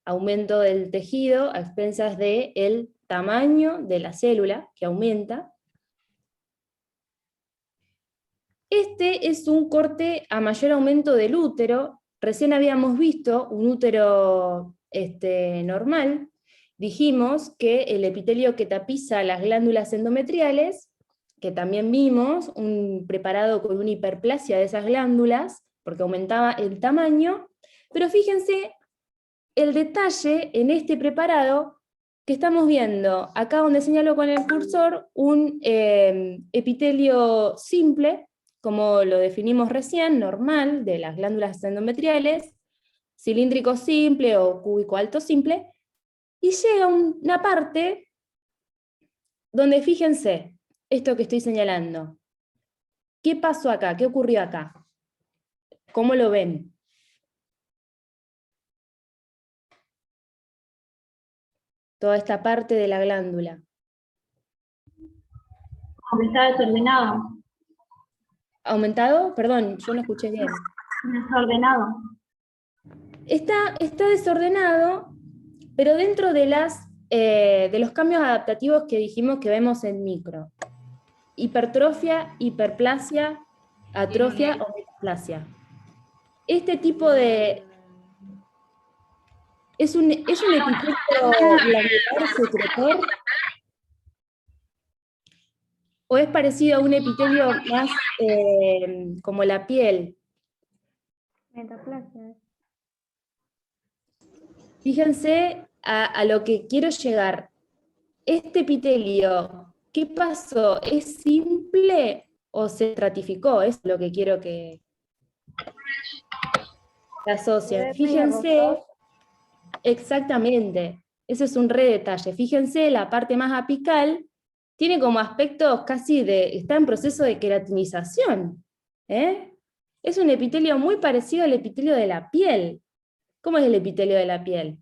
aumento del tejido a expensas del tamaño de la célula, que aumenta. Este es un corte a mayor aumento del útero. Recién habíamos visto un útero normal. Dijimos que el epitelio que tapiza las glándulas endometriales, que también vimos un preparado con una hiperplasia de esas glándulas, porque aumentaba el tamaño, pero fíjense el detalle en este preparado que estamos viendo, acá donde señalo con el cursor, un epitelio simple, como lo definimos recién, normal, de las glándulas endometriales, cilíndrico simple o cúbico alto simple, y llega una parte donde, fíjense, esto que estoy señalando. ¿Qué pasó acá? ¿Qué ocurrió acá? ¿Cómo lo ven? Toda esta parte de la glándula.
Está desordenado.
¿Aumentado? Perdón, yo no escuché bien.
Desordenado.
Está desordenado, pero dentro de los cambios adaptativos que dijimos que vemos en micro. Hipertrofia, hiperplasia, atrofia o metaplasia. Este tipo de... ¿Es un epitelio glandular secretor? ¿O es parecido a un epitelio más como la piel?
Metaplasia.
Fíjense a lo que quiero llegar. Este epitelio, ¿qué pasó? ¿Es simple o se estratificó? Es lo que quiero que asocien. Fíjense, exactamente, ese es un re detalle. Fíjense, la parte más apical tiene como aspectos casi está en proceso de queratinización. Es un epitelio muy parecido al epitelio de la piel. ¿Cómo es el epitelio de la piel?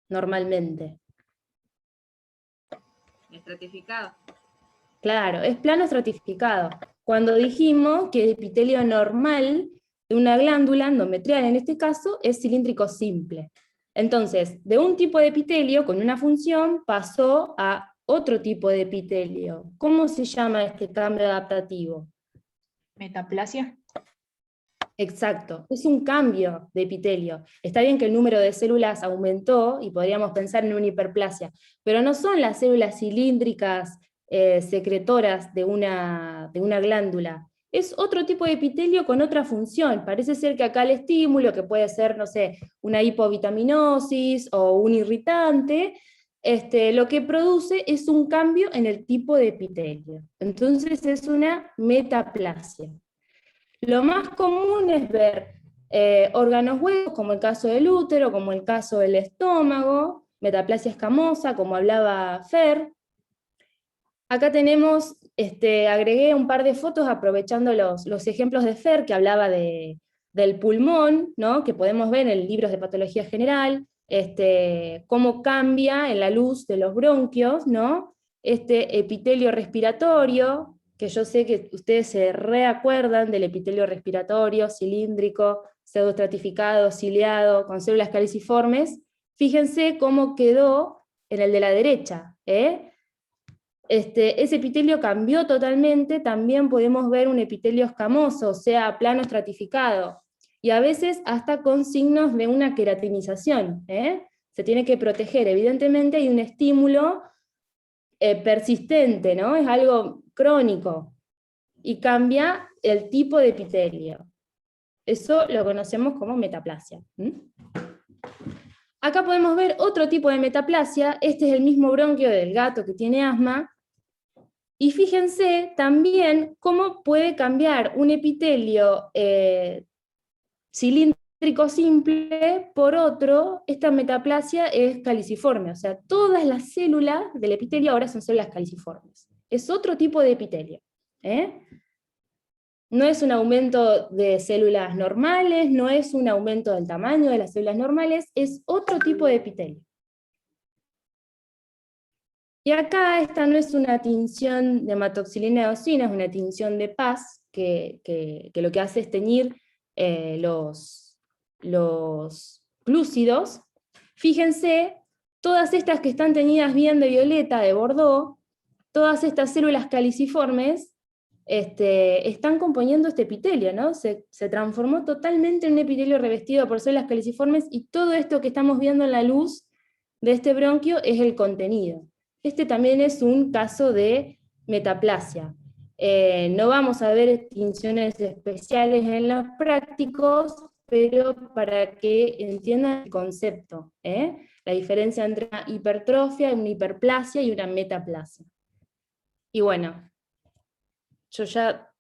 Normalmente.
Estratificado.
Claro, es plano estratificado. Cuando dijimos que el epitelio normal de una glándula endometrial, en este caso, es cilíndrico simple. Entonces, de un tipo de epitelio con una función pasó a otro tipo de epitelio. ¿Cómo se llama este cambio adaptativo?
Metaplasia.
Exacto, es un cambio de epitelio. Está bien que el número de células aumentó y podríamos pensar en una hiperplasia, pero no son las células cilíndricas secretoras de una glándula. Es otro tipo de epitelio con otra función. Parece ser que acá el estímulo, que puede ser, no sé, una hipovitaminosis o un irritante, lo que produce es un cambio en el tipo de epitelio. Entonces es una metaplasia. Lo más común es ver órganos huecos, como el caso del útero, como el caso del estómago, metaplasia escamosa, como hablaba Fer. Acá tenemos, agregué un par de fotos aprovechando los ejemplos de Fer, que hablaba del pulmón, ¿no? Que podemos ver en libros de patología general, cómo cambia en la luz de los bronquios, ¿no? Este epitelio respiratorio, que yo sé que ustedes se reacuerdan del epitelio respiratorio, cilíndrico, pseudoestratificado, ciliado, con células caliciformes. Fíjense cómo quedó en el de la derecha, ese epitelio cambió totalmente. También podemos ver un epitelio escamoso, o sea, plano estratificado, y a veces hasta con signos de una queratinización. Se tiene que proteger, evidentemente hay un estímulo persistente, ¿no? Es algo crónico, y cambia el tipo de epitelio. Eso lo conocemos como metaplasia. Acá podemos ver otro tipo de metaplasia. Este es el mismo bronquio del gato que tiene asma, y fíjense también cómo puede cambiar un epitelio cilíndrico simple por otro. Esta metaplasia es caliciforme, o sea, todas las células del epitelio ahora son células caliciformes. Es otro tipo de epitelio. No es un aumento de células normales, no es un aumento del tamaño de las células normales, es otro tipo de epitelio. Y acá esta no es una tinción de hematoxilina eosina, es una tinción de Paz, que lo que hace es teñir los glúcidos. Fíjense, todas estas que están teñidas bien de violeta, de Bordeaux, todas estas células caliciformes, están componiendo este epitelio, ¿no? Se transformó totalmente en un epitelio revestido por células caliciformes, y todo esto que estamos viendo en la luz de este bronquio es el contenido. Este también es un caso de metaplasia. No vamos a ver tinciones especiales en los prácticos, pero para que entiendan el concepto, la diferencia entre una hipertrofia, una hiperplasia y una metaplasia. Y bueno, yo ya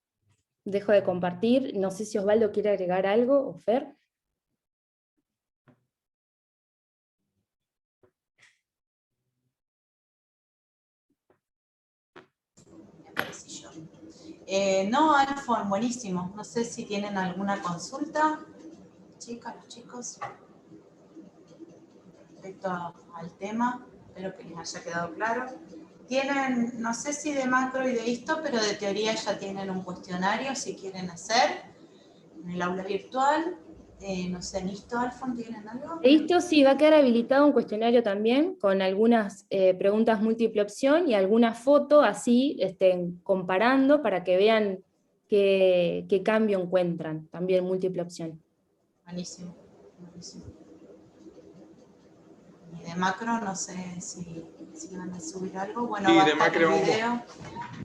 dejo de compartir, no sé si Osvaldo quiere agregar algo, o Fer.
No, Alfon, buenísimo. No sé si tienen alguna consulta, chicas, los chicos, respecto al tema. Espero que les haya quedado claro. Tienen, no sé si de macro y de histo, pero de teoría ya tienen un cuestionario si quieren hacer en el aula virtual. No sé, ¿en histo, Alfon, tienen algo?
Esto sí, va a quedar habilitado un cuestionario también, con algunas preguntas múltiple opción y alguna foto así, comparando, para que vean qué cambio encuentran, también múltiple opción.
Buenísimo, buenísimo. Y de macro no sé si van a subir algo. Bueno,
sí,
va a
de
estar
macro
el video.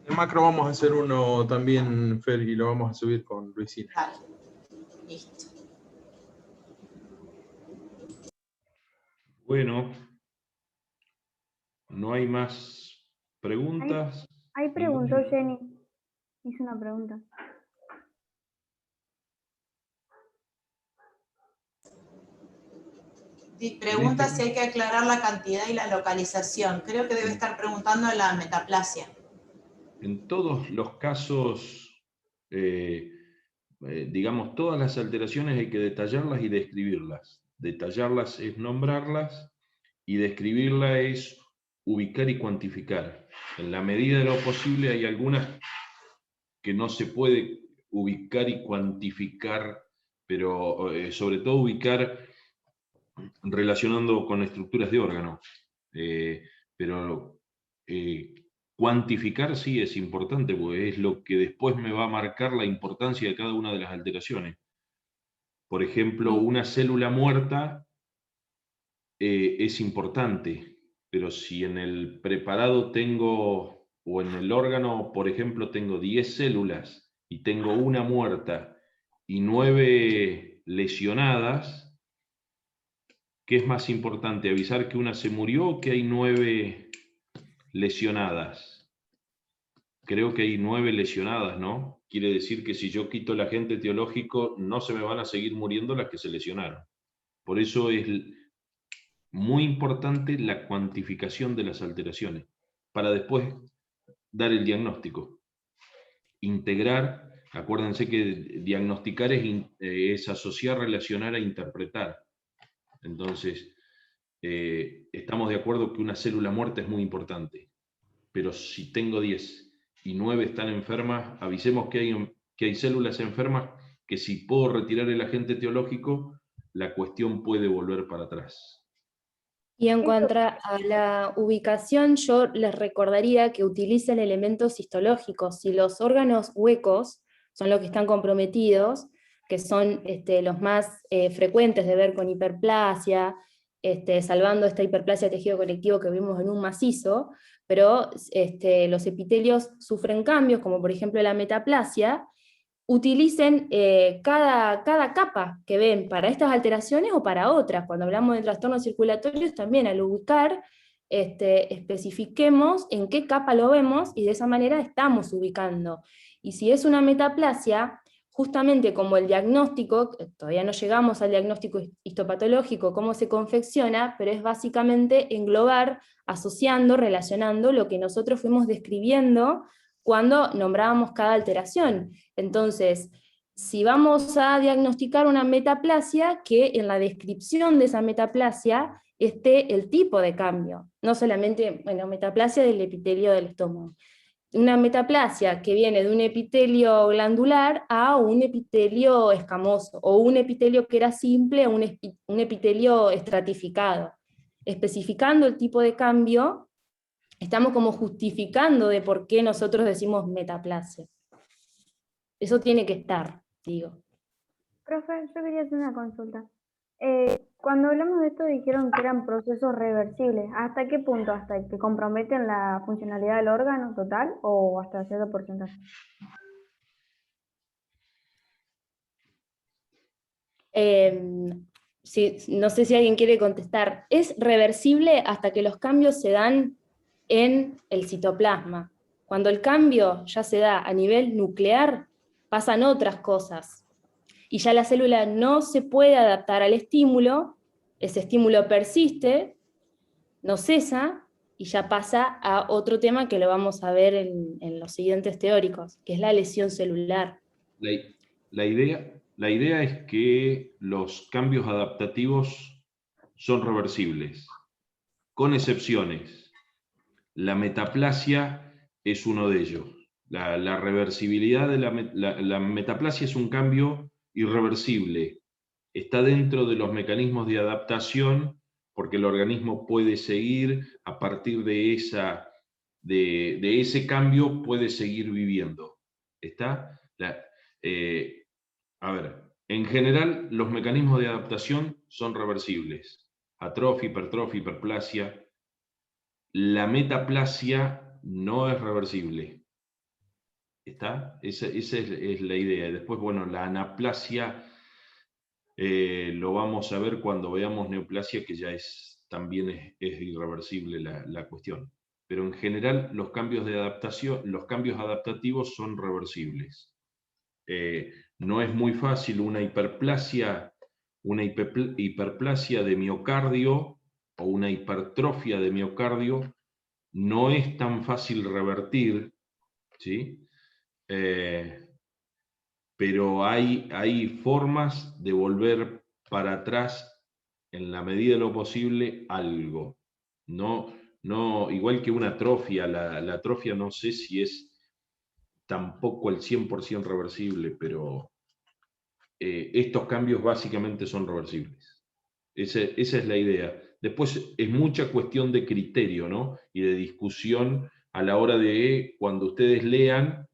De macro vamos a hacer uno también, Fer, y lo vamos a subir con Luisina.
Dale, listo.
Bueno, no hay más preguntas.
Ahí preguntó Jenny. Hizo una pregunta.
Pregunta si hay que aclarar la cantidad y la localización. Creo que debe estar preguntando en la metaplasia.
En todos los casos, digamos, todas las alteraciones hay que detallarlas y describirlas. Detallarlas es nombrarlas y describirla es ubicar y cuantificar. En la medida de lo posible hay algunas que no se puede ubicar y cuantificar, pero sobre todo ubicar relacionando con estructuras de órgano. Pero cuantificar sí es importante, porque es lo que después me va a marcar la importancia de cada una de las alteraciones. Por ejemplo, una célula muerta es importante, pero si en el preparado tengo, o en el órgano, por ejemplo, tengo 10 células y tengo una muerta y 9 lesionadas, ¿qué es más importante? ¿Avisar que una se murió o que hay 9 lesionadas? Creo que hay 9 lesionadas, ¿no? Quiere decir que si yo quito el agente etiológico, no se me van a seguir muriendo las que se lesionaron. Por eso es muy importante la cuantificación de las alteraciones, para después dar el diagnóstico. Integrar, acuérdense que diagnosticar es asociar, relacionar e interpretar. Entonces, estamos de acuerdo que una célula muerta es muy importante, pero si tengo 10 y 9 están enfermas, avisemos que hay células enfermas que si puedo retirar el agente etiológico, la cuestión puede volver para atrás.
Y en cuanto a la ubicación, yo les recordaría que utilicen elementos histológicos. Si los órganos huecos son los que están comprometidos, que son los más frecuentes de ver con hiperplasia, salvando esta hiperplasia tejido conectivo que vimos en un macizo, pero los epitelios sufren cambios, como por ejemplo la metaplasia, utilicen cada capa que ven para estas alteraciones o para otras. Cuando hablamos de trastornos circulatorios, también al ubicar, especifiquemos en qué capa lo vemos, y de esa manera estamos ubicando. Y si es una metaplasia, justamente como el diagnóstico, todavía no llegamos al diagnóstico histopatológico, cómo se confecciona, pero es básicamente englobar, asociando, relacionando lo que nosotros fuimos describiendo cuando nombrábamos cada alteración. Entonces, si vamos a diagnosticar una metaplasia, que en la descripción de esa metaplasia esté el tipo de cambio, no solamente, metaplasia del epitelio del estómago. Una metaplasia que viene de un epitelio glandular a un epitelio escamoso, o un epitelio que era simple a un epitelio estratificado. Especificando el tipo de cambio, estamos como justificando de por qué nosotros decimos metaplasia. Eso tiene que estar, digo.
Profe, yo quería hacer una consulta. Cuando hablamos de esto dijeron que eran procesos reversibles. ¿Hasta qué punto? ¿Hasta que comprometen la funcionalidad del órgano total o hasta cierto porcentaje?
No sé si alguien quiere contestar. Es reversible hasta que los cambios se dan en el citoplasma. Cuando el cambio ya se da a nivel nuclear, pasan otras cosas. Y ya la célula no se puede adaptar al estímulo, ese estímulo persiste, no cesa, y ya pasa a otro tema que lo vamos a ver en los siguientes teóricos, que es la lesión celular.
La idea es que los cambios adaptativos son reversibles, con excepciones. La metaplasia es uno de ellos. La reversibilidad de la metaplasia es un cambio irreversible. Está dentro de los mecanismos de adaptación, porque el organismo puede seguir, a partir de ese cambio, puede seguir viviendo. ¿Está? A ver, en general, los mecanismos de adaptación son reversibles. Atrofia, hipertrofia, hiperplasia. La metaplasia no es reversible. ¿Está? Esa es la idea. Después, bueno, la anaplasia lo vamos a ver cuando veamos neoplasia, que ya también es irreversible la cuestión. Pero en general, los cambios de adaptación, los cambios adaptativos son reversibles. No es muy fácil una hiperplasia de miocardio o una hipertrofia de miocardio, no es tan fácil revertir, ¿sí? pero hay formas de volver para atrás en la medida de lo posible algo. No, igual que una atrofia, la atrofia no sé si es tampoco el 100% reversible, pero estos cambios básicamente son reversibles. Esa es la idea. Después es mucha cuestión de criterio, ¿no? Y de discusión a la hora de, cuando ustedes lean,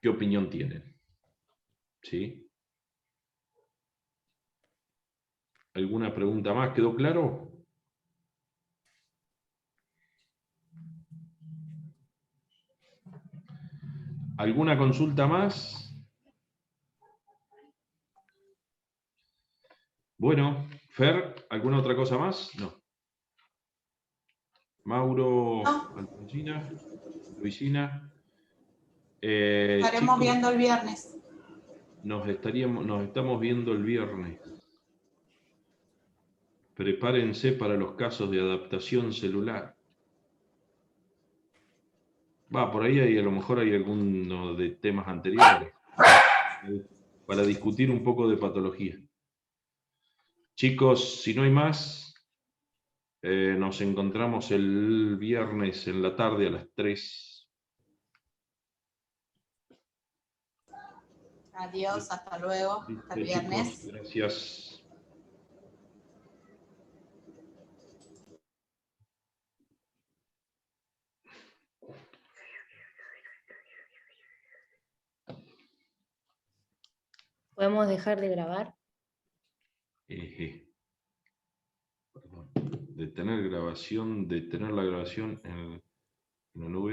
qué opinión tienen. ¿Sí? ¿Alguna pregunta más? ¿Quedó claro? ¿Alguna consulta más? Bueno, Fer, ¿alguna otra cosa más? No. Mauro,
No.
Alfonsina, Luisina.
Estaremos
Chicos,
viendo el viernes.
nos estamos viendo el viernes. Prepárense para los casos de adaptación celular. Por ahí a lo mejor hay alguno de temas anteriores para discutir un poco de patología. Chicos, si no hay más, nos encontramos el viernes en la tarde a las 3.
Adiós, hasta luego, hasta el viernes.
Chicos, gracias.
¿Podemos dejar de grabar?
Perdón. Detener la grabación en la nube.